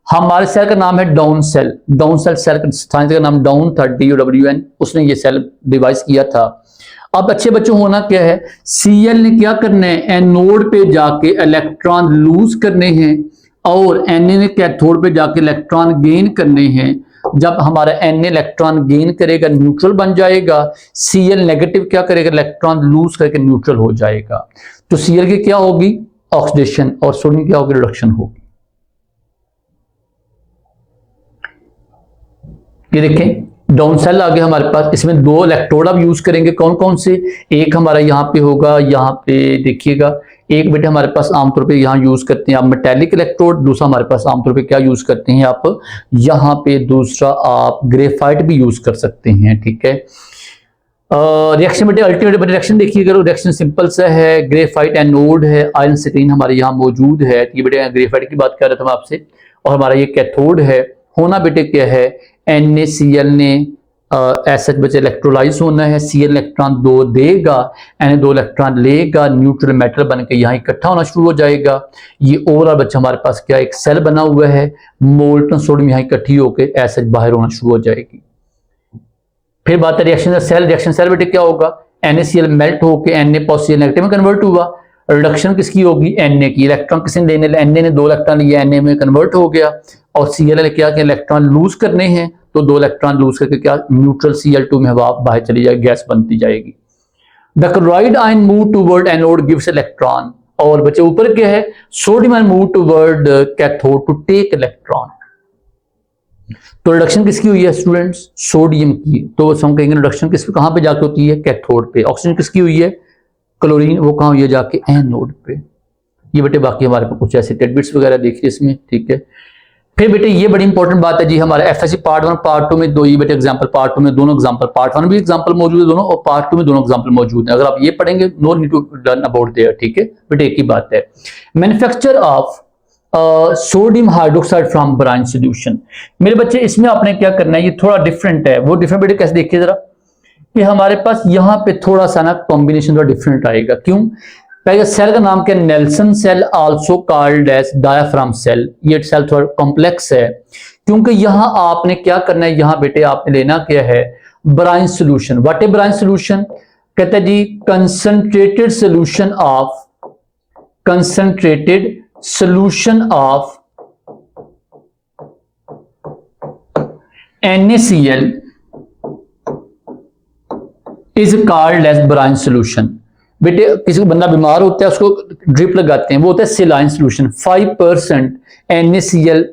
हमारे सेल का नाम है डाउन सेल, डाउन सेल का नाम डाउन था, DOWN, उसने ये सेल डिवाइस किया था। अब अच्छे बच्चों होना क्या है, Cl ने क्या करना है, एनोड पे जाके इलेक्ट्रॉन लूज करने हैं और Na ने कैथोड पे जाके इलेक्ट्रॉन गेन करने हैं। जब हमारा Na इलेक्ट्रॉन गेन करेगा न्यूट्रल बन जाएगा, Cl नेगेटिव क्या करेगा, इलेक्ट्रॉन लूज करके न्यूट्रल हो जाएगा। तो Cl की क्या होगी, ऑक्सीडेशन, और सोडियम क्या होगी, रिडक्शन होगी। ये देखें डाउन सेल आ गया हमारे पास, इसमें 2 इलेक्ट्रोड आप यूज करेंगे, कौन कौन से, एक हमारा यहाँ पे होगा, यहाँ पे देखिएगा, एक बेटे हमारे पास आमतौर पे यहाँ यूज करते हैं आप मेटेलिक इलेक्ट्रोड, दूसरा हमारे पास आमतौर पे क्या यूज करते हैं आप यहाँ पे, दूसरा आप ग्रेफाइट भी यूज कर सकते हैं, ठीक है। रिएक्शन बेटे अल्टीमेट रिएक्शन देखिएगा, रिएक्शन सिंपल सा है, ग्रेफाइट एनोड है, आयरन सेकेंड हमारे यहाँ मौजूद है, ये बेटे ग्रेफाइट की बात कर रहा था मैं आपसे, और हमारा ये कैथोड है। होना बेटे क्या है, NaCl ने एसिड बचे इलेक्ट्रोलाइज होना है, Cl इलेक्ट्रॉन 2 देगा, Na 2 इलेक्ट्रॉन लेगा, न्यूट्रल मेटल बन के यहाँ इकट्ठा होना शुरू हो जाएगा। ये ओवरऑल बच्चा हमारे पास क्या एक सेल बना हुआ है, मोल्टन सोडियम यहाँ इकट्ठी होकर एसिड बाहर होना शुरू हो जाएगी। फिर बात है रिएक्शन सेल, रिएक्शन सेल बेटे क्या होगा, NaCl मेल्ट होकर Na पॉजिटिव नेगेटिव में कन्वर्ट हुआ, रिडक्शन किसकी होगी, Na की, इलेक्ट्रॉन किसने देने, Na ने 2 इलेक्ट्रॉन लिया, Na में कन्वर्ट हो गया, और Cl क्या कि इलेक्ट्रॉन लूज करने हैं, तो 2 इलेक्ट्रॉन लूज करके क्या न्यूट्रल Cl2 में हवा बाहर चली जाएगी, गैस बनती जाएगी। The chloride ion move toward anode gives electron, और बच्चे ऊपर क्या है, sodium ion move toward cathode to take electron. तो रिडक्शन किसकी हुई है स्टूडेंट्स, सोडियम की, तो हम कहेंगे रिडक्शन किस कहां पे जाके होती है, कैथोड पे। ऑक्सीजन किसकी हुई है, क्लोरीन, वो कहां हुई है, जाके एनोड पे। ये बेटे बाकी हमारे पास कुछ ऐसे टेडबिट्स वगैरह देखिए इसमें, ठीक है। फिर बेटे ये बड़ी इंपॉर्टेंट बात है जी, हमारा FSC पार्ट 1 पार्ट 2 में 2 ये बेटे एग्जांपल, पार्ट 2 में दोनों एग्जांपल, पार्ट 1 भी एग्जांपल मौजूद है दोनों, और पार्ट 2 में दोनों एग्जांपल मौजूद है। अगर आप ये पढ़ेंगे no need to learn about there, ठीक है बेटे, एक ही बात है। Manufacture of sodium hydroxide from brine solution, मेरे बच्चे इसमें आपने क्या करना है, ये थोड़ा डिफरेंट है। वो डिफरेंट बेटे कैसे देखिए जरा, कि हमारे पास यहाँ पे थोड़ा सा ना कॉम्बिनेशन थोड़ा डिफरेंट आएगा। क्यों, पहले सेल का नाम क्या, Nelson cell, also called as diaphragm cell. ये सेल थोड़ा कॉम्प्लेक्स है, क्योंकि यहां आपने क्या करना है, यहां बेटे आपने लेना क्या है, brine solution. What is brine solution, कहते हैं जी concentrated solution of, concentrated solution of NaCl is called as brine solution. बेटे किसी बंदा बीमार होता है उसको ड्रिप लगाते हैं, वो होता है सेलाइन solution. 5% NaCl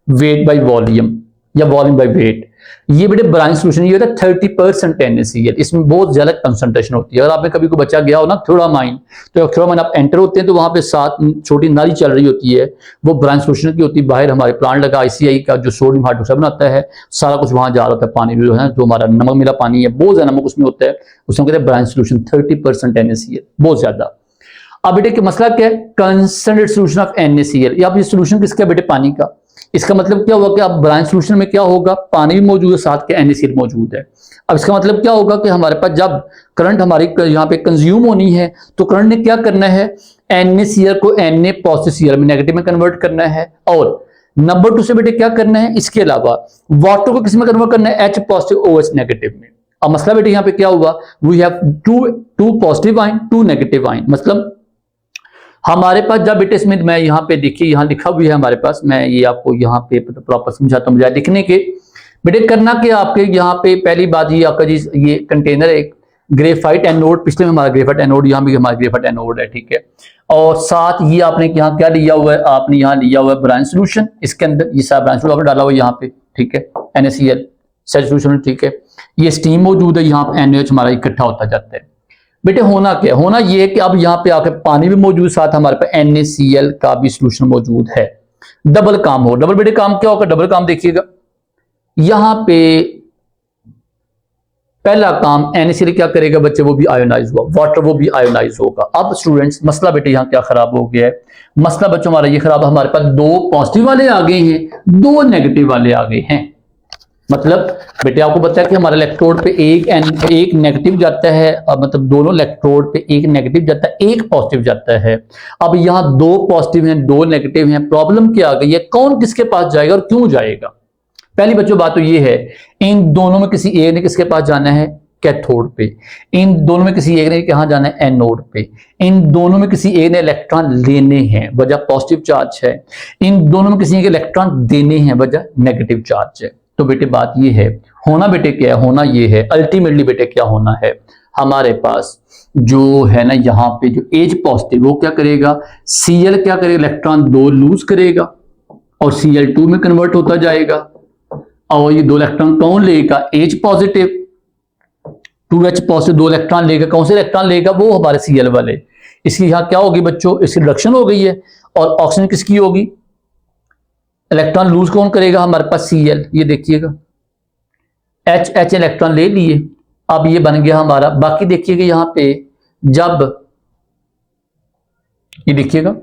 weight by volume या वॉल्यूम बाय वेट। ये बेटे ब्राइन सोल्यूशन ये होता है 30% NaCl, इसमें बहुत ज्यादा कंसंट्रेशन होती है। अगर आपने कभी को बच्चा गया हो ना थ्योरामाइन, तो थ्योरामाइन आप एंटर होते हैं तो वहां पे साथ छोटी नाली चल रही होती है, वो ब्राइन सोल्यूशन की होती है। बाहर हमारे प्लांट लगा ICI का जो सोडियम हाइड्रोक्साइड बनाता है, सारा कुछ वहां जा रहा होता है। पानी जो है जो हमारा नमक मिला पानी है, बहुत ज्यादा नमक उसमें होता है, उसमें कहते हैं ब्राइन सोल्यूशन। 30% NaCl, बहुत ज्यादा। अब बेटे मसला क्या है, कंसंट्रेटेड सोल्यूशन ऑफ NaCl। या ये सोल्यूशन किसका बेटे, पानी का। इसका मतलब क्या हुआ कि अब ब्राइन सोल्यूशन में क्या होगा, पानी भी मौजूद है, साथ के NaCl मौजूद है। अब इसका मतलब क्या होगा कि हमारे पास जब करंट हमारी यहाँ पे कंज्यूम होनी है, तो करंट ने क्या करना है, NaCl को Na पॉजिटिव Cl में नेगेटिव में कन्वर्ट करना है। और नंबर 2 से बेटे क्या करना है, इसके अलावा वाटर को किस में कन्वर्ट करना है, H पॉजिटिव OH नेगेटिव में। अब मसला बेटे यहाँ पे क्या हुआ, we have two positive ion, 2 negative ion. मतलब हमारे पास जब बेटे इसमें मैं यहाँ पे देखिए, यहाँ लिखा हुआ है हमारे पास, मैं ये आपको यहाँ पे प्रॉपर समझाता हूँ बजाय लिखने के। बेटे करना क्या आपके यहाँ पे, पहली बात ये आपका जी ये कंटेनर है एक ग्रेफाइट एनोड, पिछले में हमारा ग्रेफाइट एनोड, यहाँ भी हमारा ग्रेफाइट एनोड है, ठीक है। और साथ ये आपने यहाँ क्या लिया हुआ है, आपने यहाँ लिया हुआ है ब्राइन सोल्यूशन, इसके अंदर ये सारा ब्राइन सोल्यूशन आपने डाला हुआ है यहाँ पे, ठीक है, NaCl सेल सोल्यूशन, ठीक है। ये स्टीम मौजूद है, यहाँ पे NaOH हमारा इकट्ठा होता जाता है। बेटे होना क्या, होना ये है कि अब यहाँ पे आकर पानी भी मौजूद, साथ हमारे पास NaCl का भी सोल्यूशन मौजूद है। डबल काम हो, डबल बेटे काम क्या होगा, डबल काम देखिएगा। यहाँ पे पहला काम NaCl क्या करेगा बच्चे, वो भी आयोनाइज हुआ, वाटर वो भी आयोनाइज होगा। अब स्टूडेंट्स मसला बेटे यहाँ क्या खराब हो गया है, मसला बच्चों हमारा ये खराब, हमारे पास 2 पॉजिटिव वाले आ गए हैं, 2 नेगेटिव वाले आ गए हैं। मतलब बेटे आपको पता है कि हमारे इलेक्ट्रोड पे एक नेगेटिव जाता है, मतलब दोनों इलेक्ट्रोड पे एक नेगेटिव जाता है, एक पॉजिटिव जाता है। अब यहाँ 2 पॉजिटिव हैं, 2 नेगेटिव हैं, प्रॉब्लम क्या आ गई है, कौन किसके पास जाएगा और क्यों जाएगा। पहली बच्चों बात तो ये है, इन दोनों में किसी एक ने किसके पास जाना है, कैथोड पे। इन दोनों में किसी एक ने कहां जाना है, एनोड पे। इन दोनों में किसी एक ने इलेक्ट्रॉन लेने हैं, वजह पॉजिटिव चार्ज है। इन दोनों में किसी एक इलेक्ट्रॉन देने हैं, वजह नेगेटिव चार्ज है। तो बेटे बात ये है, होना बेटे क्या है, होना ये है अल्टीमेटली बेटे क्या होना है, हमारे पास जो है ना यहाँ पे जो H पॉजिटिव वो क्या करेगा, Cl क्या करेगा, इलेक्ट्रॉन 2 लूज करेगा और Cl2 में कन्वर्ट होता जाएगा। और ये 2 इलेक्ट्रॉन कौन लेगा, H positive, 2H positive 2 electron लेगा। कौन से इलेक्ट्रॉन लेगा, वो हमारे Cl वाले। इसकी यहाँ क्या होगी बच्चों, इसकी रिडक्शन हो गई है। और ऑक्सीजन किसकी होगी, इलेक्ट्रॉन लूज कौन करेगा, हमारे पास Cl। ये देखिएगा H इलेक्ट्रॉन ले लिए, अब ये बन गया हमारा। बाकी देखिएगा यहाँ पे जब ये देखिएगा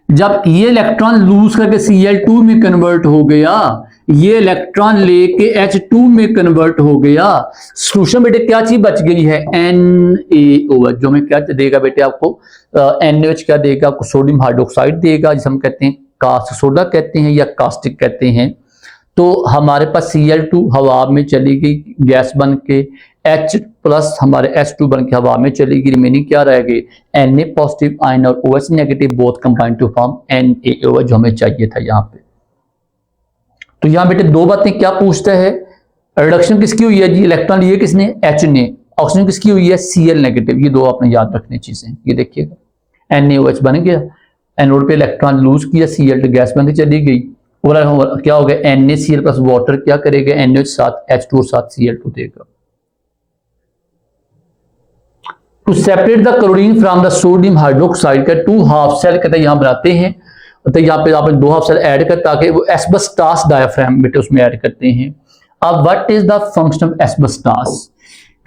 जब ये इलेक्ट्रॉन लूज करके Cl2 में कन्वर्ट हो गया, ये इलेक्ट्रॉन लेके H2 में कन्वर्ट हो गया, सोल्यूशन बेटे क्या चीज बच गई है, NaOH। जो हमें क्या देगा बेटे आपको, NaOH क्या देगा आपको, सोडियम हाइड्रोक्साइड देगा, जिसे हम कहते हैं कास्ट सोडा कहते हैं या कास्टिक कहते हैं। तो हमारे पास Cl2 हवा में चली गई गैस बन के, H प्लस हमारे H2 बन के हवा में चली गई, रिमेनिंग क्या रह गई, Na पॉजिटिव आयन और OH negative both combine to form NaOH, जो हमें चाहिए था यहाँ पे। तो यहाँ बेटे 2 बातें क्या पूछता है, रिडक्शन किसकी हुई है जी, इलेक्ट्रॉन लिए किसने, H ने। ऑक्सीजन किसकी हुई है, Cl नेगेटिव। ये 2 आपने याद रखने चीजें। ये देखिएगा NaOH बन गया, एनोड पे इलेक्ट्रॉन लूज किया, Cl2 गैस बनती चली गई, और क्या हो गया, NaCl प्लस वाटर क्या करेगा, NaOH साथ H2 साथ Cl2 देगा। To separate the chlorine from the sodium hydroxide का 2 हाफ सेल कहते हैं यहाँ बनाते हैं। तो यहाँ पे आपने 2 हाफ सेल ऐड कर ताकि वो एस्बेस्टास डायाफ्राम बेटे उसमें ऐड करते हैं। अब what is the function of asbestos,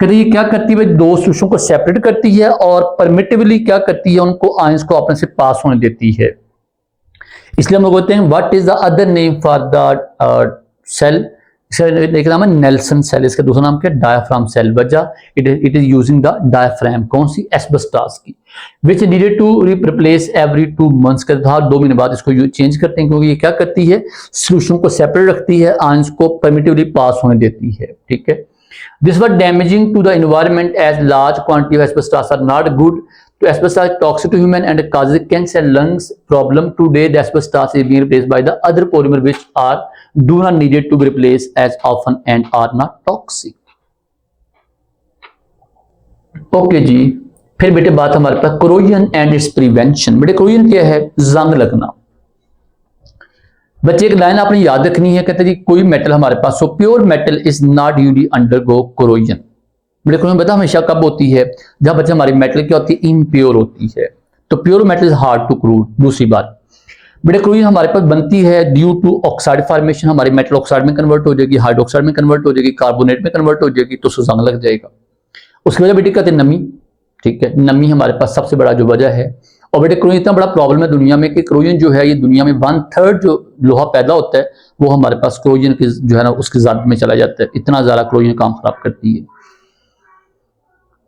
कहते ये क्या करती है, 2 सोल्यूशन को सेपरेट करती है और परमिटिवली क्या करती है, उनको आयंस को अपने से पास होने देती है। इसलिए हम लोग बोलते हैं what is the other name for the cell, एक नाम है नेल्सन सेल, इसका दूसरा नाम क्या है, डायाफ्राम सेल। वजह it is using the diaphragm, कौन सी, एस्बेस्टास की, which needed to replace every 2 months, का 2 महीने बाद इसको चेंज करते हैं, क्योंकि ये क्या करती है, सोल्यूशन को सेपरेट रखती है, आयंस को परमिटिवली पास होने देती है, ठीक है। This was damaging to the environment as large quantity of asbestos are not good to asbestos, toxic to human and causes cancer, lungs problem. Today the asbestos is being replaced by the other polymer which are do not needed to be replaced as often and are not toxic. Okay जी। फिर बेटे बात हमारे पास corrosion and its prevention. बेटे corrosion क्या है? जंग लगना। बच्चे एक लाइन आपने याद रखनी है, कहते जी कोई मेटल हमारे पास हो, pure metal is not usually undergo corrosion. बेटे कोरोजन पता हमेशा कब होती है? जब बच्चे हमारी मेटल क्या होती है? इम्प्योर होती है। तो pure metal is hard to crude. दूसरी बात बेटे कोरोजन हमारे पास बनती है ड्यू टू ऑक्साइड फॉर्मेशन। हमारी मेटल ऑक्साइड में कन्वर्ट हो जाएगी, हाइड्रोक्साइड में कन्वर्ट हो जाएगी, कार्बोनेट में कन्वर्ट हो जाएगी, तो उसको जंग लग जाएगा। उसकी वजह बेटे कहते हैं नमी। ठीक है, नमी हमारे पास सबसे बड़ा जो वजह है। और बेटे क्रोजन इतना बड़ा प्रॉब्लम है दुनिया में कि क्रोजन जो है ये दुनिया में 1/3 जो लोहा पैदा होता है वो हमारे पास क्रोजन की जो है ना उसकी जात में चला जाता है। इतना ज्यादा क्रोजन काम खराब करती है।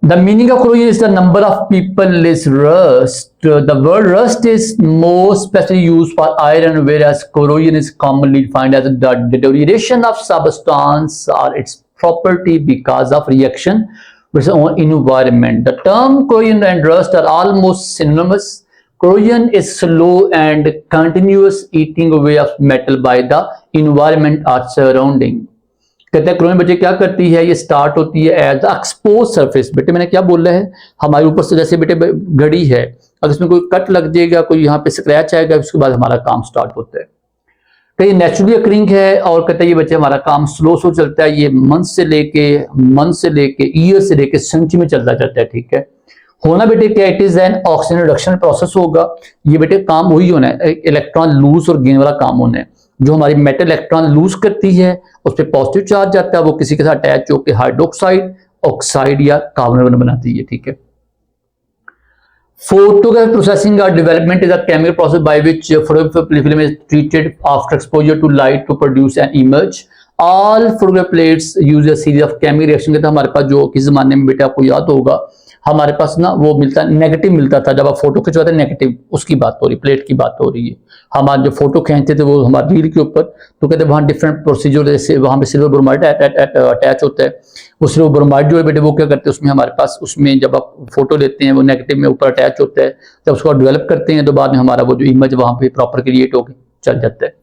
The meaning of corrosion is the number of people is rust. The word rust is more specifically used for iron, whereas corrosion is commonly defined as the deterioration of substance or its property because of reaction with its own environment. The term corrosion and rust are almost synonymous. Corrosion is slow and continuous eating away of metal by the environment or surrounding. कहते हैं corrosion बच्चे क्या करती है? ये start होती है as the expose surface. बेटे मैंने क्या बोला है? हमारे ऊपर से जैसे बेटे घड़ी है, अगर इसमें कोई कट लग जाएगा, कोई यहाँ पे स्क्रैच आएगा, उसके बाद हमारा काम स्टार्ट होता है। तो ये नेचुरली अकरिंग है। और कहते हैं ये बच्चे हमारा काम स्लो चलता है। ये मंथ से लेके ईयर से लेके सेंचुरी में चलता जाता है। ठीक है, होना बेटे क्या? It is an oxygen reduction process होगा। ये बेटे काम वही होना है, इलेक्ट्रॉन लूज और गेन वाला काम होना है। जो हमारी मेटल इलेक्ट्रॉन लूज करती है उस पर पॉजिटिव चार्ज जाता है, वो किसी के साथ अटैच होकर हाइड्रोक्साइड, ऑक्साइड या कार्बन बनाती है। ठीक है, photographic processing or development is a chemical process by which photographic film is treated after exposure to light to produce an image. All photographic plates use a series of chemical reaction। कहते हैं हमारे पास जो किस जमाने में बेटा आपको याद होगा हमारे पास ना वो मिलता नेगेटिव मिलता था, जब आप फोटो खिंचवाते नेगेटिव, उसकी बात हो रही, प्लेट की बात हो रही है। हमारे जो फोटो खींचते थे वो हमारी रील के ऊपर, तो कहते हैं वहाँ डिफरेंट प्रोसीजर, जैसे वहाँ पे सिल्वर ब्रोमाइड अटैच होता है। वो सिल्वर ब्रोमाइड जो है बेटे वो क्या करते हैं उसमें हमारे पास, उसमें जब आप फोटो लेते हैं वो नेगेटिव में ऊपर अटैच होता है। जब उसको डेवलप करते हैं तो बाद में हमारा वो जो इमेज वहाँ पे प्रॉपर क्रिएट होकर चल जाता है।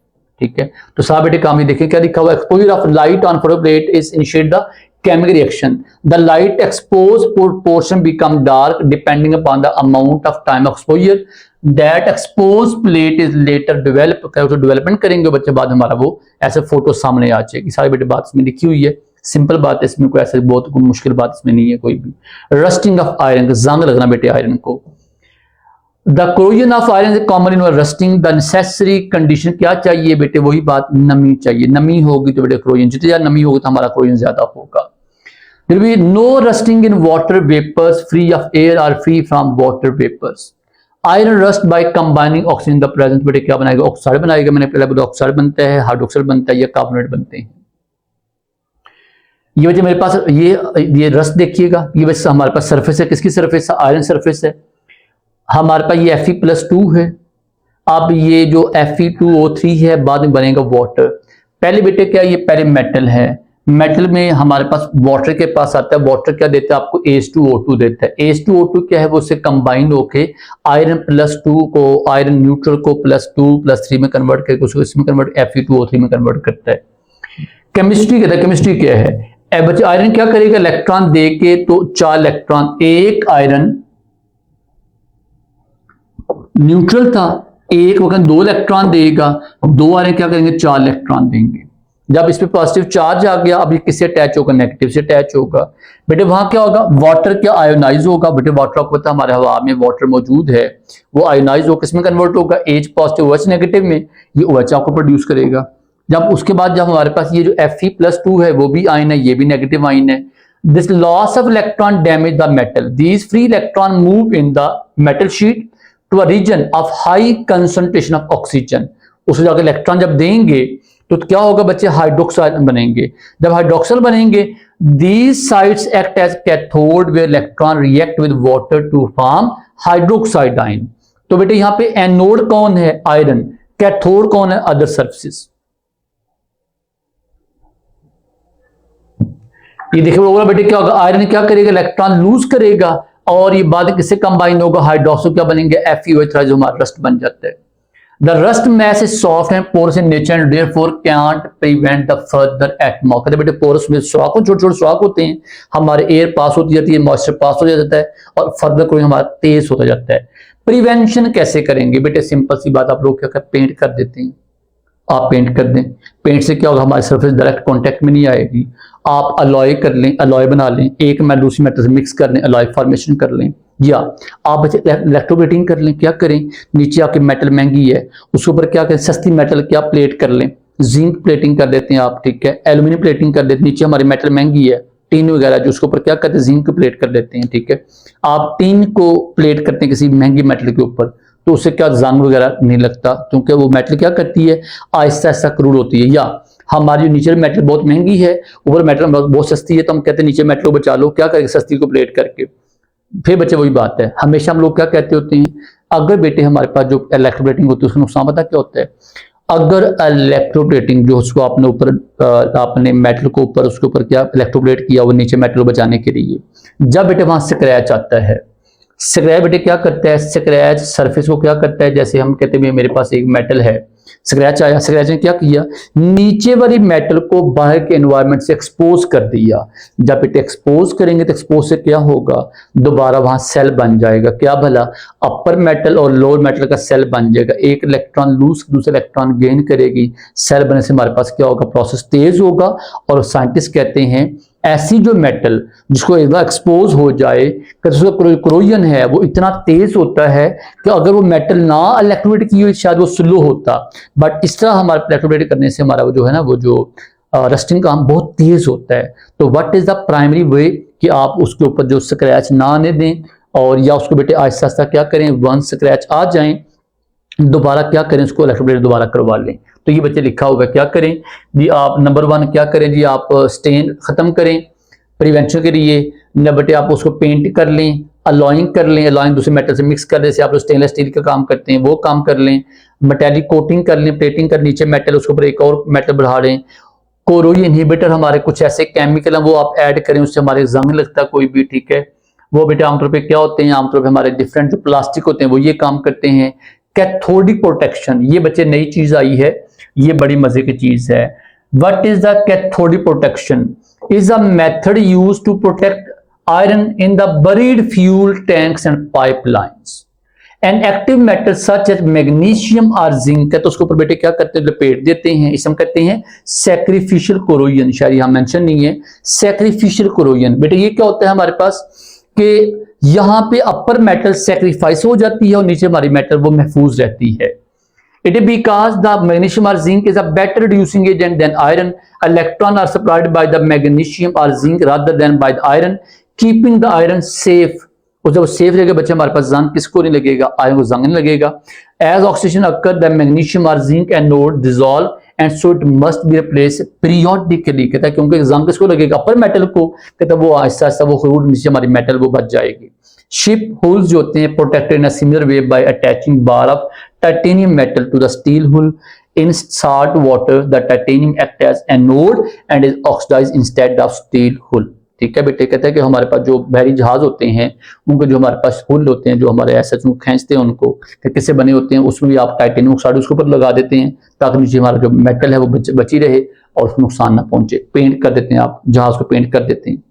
ठीक है, तो साहब बेटे काम ही देखें क्या लिखा हुआ? Exposure of light on photo plate is initiate the chemical reaction. The light exposed portion become dark depending upon the amount of time exposure. That exposed plate is later develop, development करेंगे बच्चे, बाद हमारा वो ऐसे photo सामने आ जाएगी। सारी बेटे बात इसमें लिखी हुई है, सिंपल बात है, इसमें कोई ऐसे बहुत कोई मुश्किल बात इसमें नहीं है कोई भी। रस्टिंग ऑफ आयरन, जंग लगना बेटे आयरन को। The corrosion of iron is common in rusting. The necessary condition क्या चाहिए बेटे? वही बात, नमी चाहिए। नमी होगी तो बेटे corrosion, जितनी ज्यादा नमी होगी तो हमारा corrosion ज्यादा होगा। There will be no rusting in water vapors, free of air or free from water vapors. Iron rust by combining oxygen in the presence। बेटे क्या बनाएगा? ऑक्साइड बनाएगा। मैंने पहले बोला ऑक्साइड बनता है, हाइड्रोक्साइड बनता है या कार्बोनेट बनते हैं। ये वजह मेरे पास ये रस्ट देखिएगा, ये वैसे हमारे पास सरफेस है। किसकी सरफेस है? आयरन सरफेस है। हमारे पास ये Fe+2 है। अब ये जो Fe2O3 है बाद में बनेगा वाटर। पहले बेटे क्या? ये पहले मेटल है। मेटल में हमारे पास वाटर के पास आता है। वाटर क्या देता है आपको? H2O2 देता है। H2O2 क्या है? वो उससे कंबाइन होके आयरन+2 को, आयरन न्यूट्रल को +2+3 में कन्वर्ट करके उसको इसमें कन्वर्ट Fe2O3 में कन्वर्ट करता है। केमिस्ट्री कहता है, केमिस्ट्री क्या है? बच्चे आयरन क्या करेगा? इलेक्ट्रॉन दे के, तो 4 इलेक्ट्रॉन, एक आयरन न्यूट्रल था, एक वक्त 2 इलेक्ट्रॉन देगा, 2 आयरन क्या करेंगे? 4 इलेक्ट्रॉन देंगे। जब इस पे पॉजिटिव चार्ज आ गया, अब ये किससे अटैच होगा? नेगेटिव से अटैच होगा। बेटे वहां क्या होगा? वाटर क्या आयोनाइज होगा। बेटे वाटर आपको पता है हमारे हवा में वाटर मौजूद है, वो आयोनाइज होकर किसमें कन्वर्ट होगा? H पॉजिटिव OH नेगेटिव में, ये OH आपको प्रोड्यूस करेगा। जब उसके बाद जब हमारे पास ये जो Fe+2 है वो भी आयन है, ये भी नेगेटिव आयन है। This loss of electron damage the metal. These free electron move in the metal sheet to a region of high concentration of oxygen. उसको जाकर इलेक्ट्रॉन जब देंगे तो क्या होगा बच्चे? हाइड्रोक्साइड बनेंगे। जब हाइड्रोक्साइड बनेंगे, these sites act as cathode where electron react with water to form hydroxide ion। तो बेटे यहां पे एनोड कौन है? आयरन। कैथोड कौन है? Other surfaces. ये देखिए होगा बेटे क्या होगा? आयरन क्या करेगा? इलेक्ट्रॉन लूज करेगा और ये बाद किससे कंबाइन होगा? हाइड्रोक्साइड क्या बनेंगे? FeOH जो हमारा रस्ट बन जाता है। The rust mass is soft and porous in nature and therefore can't prevent the further atmosphere. कहते बेटे पोरस में स्वाक छोटे छोटे स्वाक होते हैं, हमारे एयर पास होती जाती है, मॉइस्चर पास हो जाता है और फर्दर कोई हमारा तेज होता जाता है। प्रिवेंशन कैसे करेंगे बेटे? सिंपल सी बात, आप लोग क्या कर पेंट कर देते हैं, आप पेंट कर दें। पेंट से क्या होगा, हमारी सरफेस डायरेक्ट कांटेक्ट में नहीं आएगी। आप अलॉय कर लें, अलॉय बना लें, एक मेटल दूसरी मेटल से मिक्स कर लें, अलॉय फॉर्मेशन कर लें, या आप बच्चे इलेक्ट्रोप्लेटिंग कर लें। क्या करें, नीचे आपकी मेटल महंगी है, उसके ऊपर क्या करें, सस्ती मेटल क्या प्लेट कर लें, जिंक प्लेटिंग कर देते हैं आप, ठीक है, एल्यूमिनियम प्लेटिंग कर देते हैं। नीचे हमारी मेटल महंगी है, टीन वगैरह, जो उसके ऊपर क्या करते हैं, जिंक प्लेट कर देते हैं, ठीक है। आप टीन को प्लेट करते हैं किसी महंगी मेटल के ऊपर, तो उससे क्या जंग वगैरह नहीं लगता, क्योंकि वो मेटल क्या करती है, आहिस्ता आहिस्ता क्रूड होती है। या हमारी नीचे मेटल बहुत महंगी है, ऊपर मेटल बहुत सस्ती है, तो हम कहते हैं नीचे मेटल को बचा लो, क्या करेंगे, सस्ती को प्लेट करके। फिर बच्चे वही बात है, हमेशा हम लोग क्या कहते होते हैं, अगर बेटे हमारे पास जो इलेक्ट्रोप्लेटिंग होती है उसका नुकसान पता क्या होता है? अगर इलेक्ट्रोप्लेटिंग जो उसको आपने ऊपर आपने मेटल को ऊपर उसके ऊपर क्या इलेक्ट्रोप्लेट किया, वो नीचे मेटल को बचाने के लिए, जब बेटे वहां स्क्रैच आता है, स्क्रैच बेटे क्या करता है, स्क्रैच सरफेस को क्या करता है, जैसे हम कहते हैं मेरे पास एक मेटल है, स्क्रैच आया, स्क्रैच ने क्या किया, नीचे वाली मेटल को बाहर के एनवायरनमेंट से एक्सपोज कर दिया। जब बेटे एक्सपोज करेंगे तो एक्सपोज से क्या होगा, दोबारा वहां सेल बन जाएगा। क्या भला, अपर मेटल और लोअर मेटल का सेल बन जाएगा, एक इलेक्ट्रॉन लूज दूसरा इलेक्ट्रॉन गेन करेगी, सेल बनने से हमारे पास क्या होगा, प्रोसेस तेज होगा। और साइंटिस्ट कहते हैं ऐसी जो मेटल जिसको एक बार एक्सपोज हो जाए, उसका कोरोजन है वो इतना तेज होता है कि अगर वो मेटल ना इलेक्ट्रोप्लेट की हुई शायद वो स्लो होता, बट इस तरह हमारे इलेक्ट्रोप्लेट करने से हमारा वो जो है ना, वो जो रस्टिंग काम बहुत तेज होता है। तो व्हाट इज द प्राइमरी वे कि आप उसके ऊपर जो स्क्रैच ना आने दें, और या उसको बेटे आहिस्ता आहिस्ता क्या करें, वन स्क्रैच आ जाए दोबारा क्या करें, उसको इलेक्ट्रोप्लेट दोबारा करवा लें। तो ये बच्चे लिखा होगा, क्या करें जी, आप नंबर 1 क्या करें जी, आप स्टेन खत्म करें प्रिवेंशन के लिए। न बेटे आप उसको पेंट कर लें, अलॉइंग कर लें, अलॉइंग दूसरे मेटल से मिक्स कर दें, जैसे आप स्टेनलेस स्टील का काम करते हैं वो काम कर लें। मेटेलिक कोटिंग कर लें, प्लेटिंग कर, नीचे मेटल उसके ऊपर एक और मेटल बढ़ा लें। कोरोजन इनहिबिटर हमारे कुछ ऐसे केमिकल हैं वो आप ऐड करें, उससे हमारे जंग लगता है कोई भी, ठीक है। वो बेटे आमतौर पर क्या होते हैं, आमतौर पर हमारे डिफरेंट जो प्लास्टिक होते हैं वो ये काम करते हैं। कैथोडिक प्रोटेक्शन, ये बच्चे नई चीज आई है, ये बड़ी मजे की चीज है। What is the cathodic protection? Is a method used to protect iron in the buried fuel tanks and pipelines and active metal such as magnesium और जिंक। तो उसके ऊपर बेटे क्या करते हैं, लपेट देते हैं, इसे हम कहते हैं सैक्रिफिशियल कोरोजन। शायद यहां मेंशन नहीं है, सैक्रिफिशियल कोरोजन। बेटे ये क्या होता है हमारे पास कि यहां पे अपर मेटल सैक्रिफाइस हो जाती है और नीचे हमारी मेटल वो महफूज रहती है। It is because the magnesium or zinc is a better reducing agent than iron. Electrons are supplied by the magnesium or zinc rather than by the iron, keeping the iron safe. और जब safe रहेगा बच्चे हमारे पास जंग किसको नहीं लगेगा, iron को जंग नहीं लगेगा। As oxidation occur, the magnesium or zinc anode dissolve and so it must be replaced periodically। कहता है क्योंकि जंग किसको लगेगा, अपर मेटल को, कहता है वो आहिस्ता आहिस्ता वो जरूर नीचे हमारी मेटल वो बच जाएगी। शिप होल्स जो होते हैं protected in a similar way by attaching bar of titanium metal to the steel hull in salt water. The titanium acts as anode and is oxidized instead of steel hull। ठीक है बेटे, कहते हैं कि हमारे पास जो बहरी जहाज होते हैं उनको जो हमारे पास हुल होते हैं, जो हमारे ऐसे खींचते हैं उनको, किससे बने होते हैं, उसमें भी आप टाइटेनियम ऑक्साइड उसके ऊपर लगा देते हैं ताकि नीचे हमारा जो मेटल है वो बची रहे और उसको नुकसान ना पहुंचे। पेंट कर देते हैं, आप जहाज को पेंट कर देते हैं।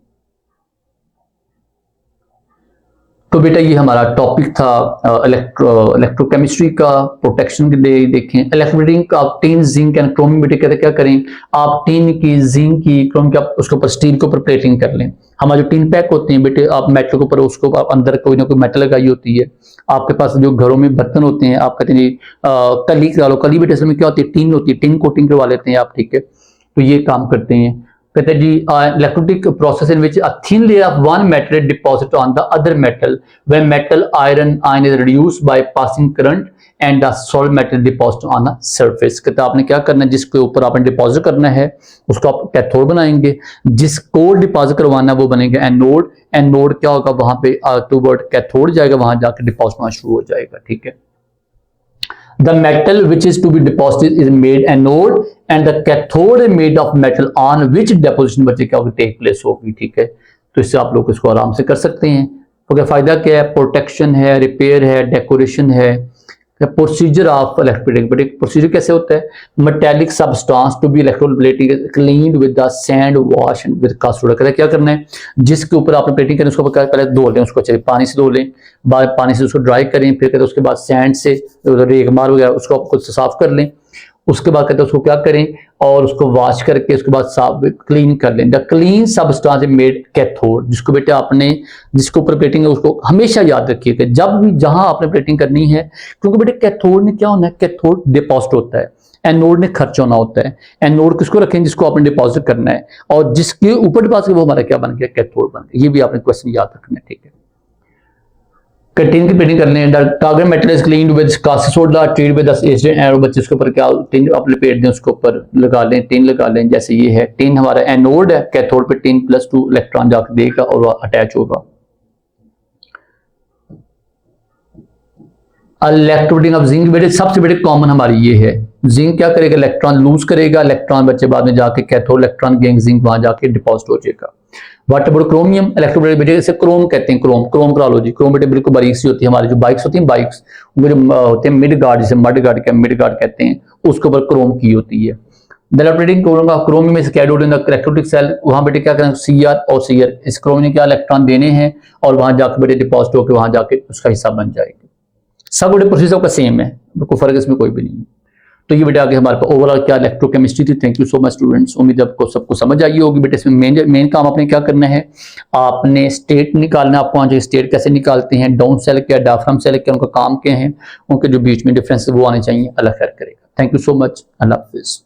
तो बेटा ये हमारा टॉपिक था इलेक्ट्रोकेमिस्ट्री का, प्रोटेक्शन के लिए देखें। इलेक्ट्रोप्लेटिंग का टिन, जिंक एंड क्रोमियम बेटे कहते क्या करें, आप टिन की, जिंक की, क्रोमियम की उसके ऊपर स्टील के ऊपर प्लेटिंग कर लें। हमारे जो टिन पैक होते हैं बेटे, आप मेटल के ऊपर उसको आप अंदर कोई ना कोई मेटल लगाई होती है। आपके पास जो घरों में बर्तन होते हैं, आप कहते हैं कली करा लो, कली बेटे इसमें क्या होती है, टिन होती है, टिन कोटिंग करवा लेते हैं आप, ठीक है। तो ये काम करते हैं। कहते हैं जी electrolytic process in which a thin layer of one metal deposit on the other metal when metal ion is reduced by passing current and the solid metal deposit on the surface. कहते आपने क्या करना है, जिसके ऊपर आपने deposit करना है उसको आप कैथोड बनाएंगे, जिसको डिपॉजिट करवाना है वो बनेगा एनोड। एनोड क्या होगा, वहां पे टूवर्ड कैथोड जाएगा, वहां जाकर डिपॉजिट होना शुरू हो जाएगा, ठीक है। The metal which is to be deposited is made anode and the cathode is made of metal on which deposition बच्चे क्या होगी, टेक प्लेस होगी, ठीक है। तो इससे आप लोग इसको आराम से कर सकते हैं। तो क्या फायदा क्या है, प्रोटेक्शन है, रिपेयर है, डेकोरेशन है, प्रोसीजर ऑफ इलेक्ट्रोप्लेटिंग, प्रोसीजर कैसे होता है? Metallic substance to be electroplating cleaned with the sand wash and with caustic soda. कहते क्या करना है, जिसके ऊपर आपने प्लेटिंग करनी है उसको पहले धो लें, उसको अच्छे पानी से धो लें, बाद पानी से उसको ड्राई करें, फिर कहते उसके बाद सैंड से रेगमार वगैरह उसको आपको साफ कर लें। उसके बाद कहते हैं उसको क्या करें, और उसको वॉश करके उसके बाद साफ क्लीन कर लें। The clean substance made cathode, जिसको बेटा आपने जिसके ऊपर प्लेटिंग है उसको हमेशा याद रखिएगा जब भी जहां आपने प्लेटिंग करनी है, क्योंकि बेटे कैथोड ने क्या होना है, कैथोड डिपॉजिट होता है, एनोड ने खर्च होना होता है। एनोड किसको रखें, जिसको आपने डिपॉजिट करना है, और जिसके ऊपर डिपॉजिट वो हमारा क्या बन गया, कैथोड बन गया। ये भी आपने क्वेश्चन याद रखना है, ठीक है। टिन की प्लेटिंग कर लें। Target metal is cleaned with caustic soda, treat with acid arrow, बच्चे उसके ऊपर क्या टिन आप लपेट दें, उसके ऊपर लगा लें, टिन लगा लें। जैसे ये है टिन हमारा एनोड है, कैथोड पे टिन +2 इलेक्ट्रॉन जाकर देगा और वह अटैच होगा। इलेक्ट्रोप्लेटिंग ऑफ जिंक बेटे सबसे बड़े कॉमन हमारी ये है, जिंक क्या करेगा, इलेक्ट्रॉन लूज करेगा, इलेक्ट्रॉन बच्चे बाद में जाके कैथोड इलेक्ट्रॉन गेंग जिंक वहां जाके डिपॉजिट हो जाएगा। व्हाट अबाउट क्रोमियम, इलेक्ट्रोप्लेटिंग बेटे जैसे क्रोम कहते हैं, क्रोम करा लो जी। क्रोम बेटे बिल्कुल बारीक सी होती है, हमारी जो बाइक्स होती हैं, बाइक्स वो जो होते हैं मिड गार्ड, जिसे मड गार्ड कहते हैं, उसके ऊपर क्रोम की होती है। इलेक्ट्रोप्लेटिंग क्रोमियम में स्कैडर्ड इन द इलेक्ट्रोलिटिक सेल, वहां बेटे क्या करें, Cr और Cr, इस क्रोमियम ने क्या इलेक्ट्रॉन देने हैं और वहां जाकर बेटे डिपॉजिट होकर वहां जाके उसका हिस्सा बन जाएगा। सब बड़े प्रोसेस का सेम है, कोई फर्क इसमें कोई भी नहीं है। तो ये बेटा आगे हमारे पास ओवरऑल क्या इलेक्ट्रोकेमिस्ट्री थी। Thank you so much students, उम्मीद है आपको सबको समझ आई होगी। बेटे इसमें मेन काम आपने क्या करना है, आपने स्टेट निकालना है। आपको वहां जो स्टेट कैसे निकालते हैं, डाउन सेल क्या, डायफ्राम सेल क्या, उनका काम क्या है, उनके जो बीच में डिफरेंस वो आने चाहिए, अलग करेगा। Thank you so much, Allah Hafiz.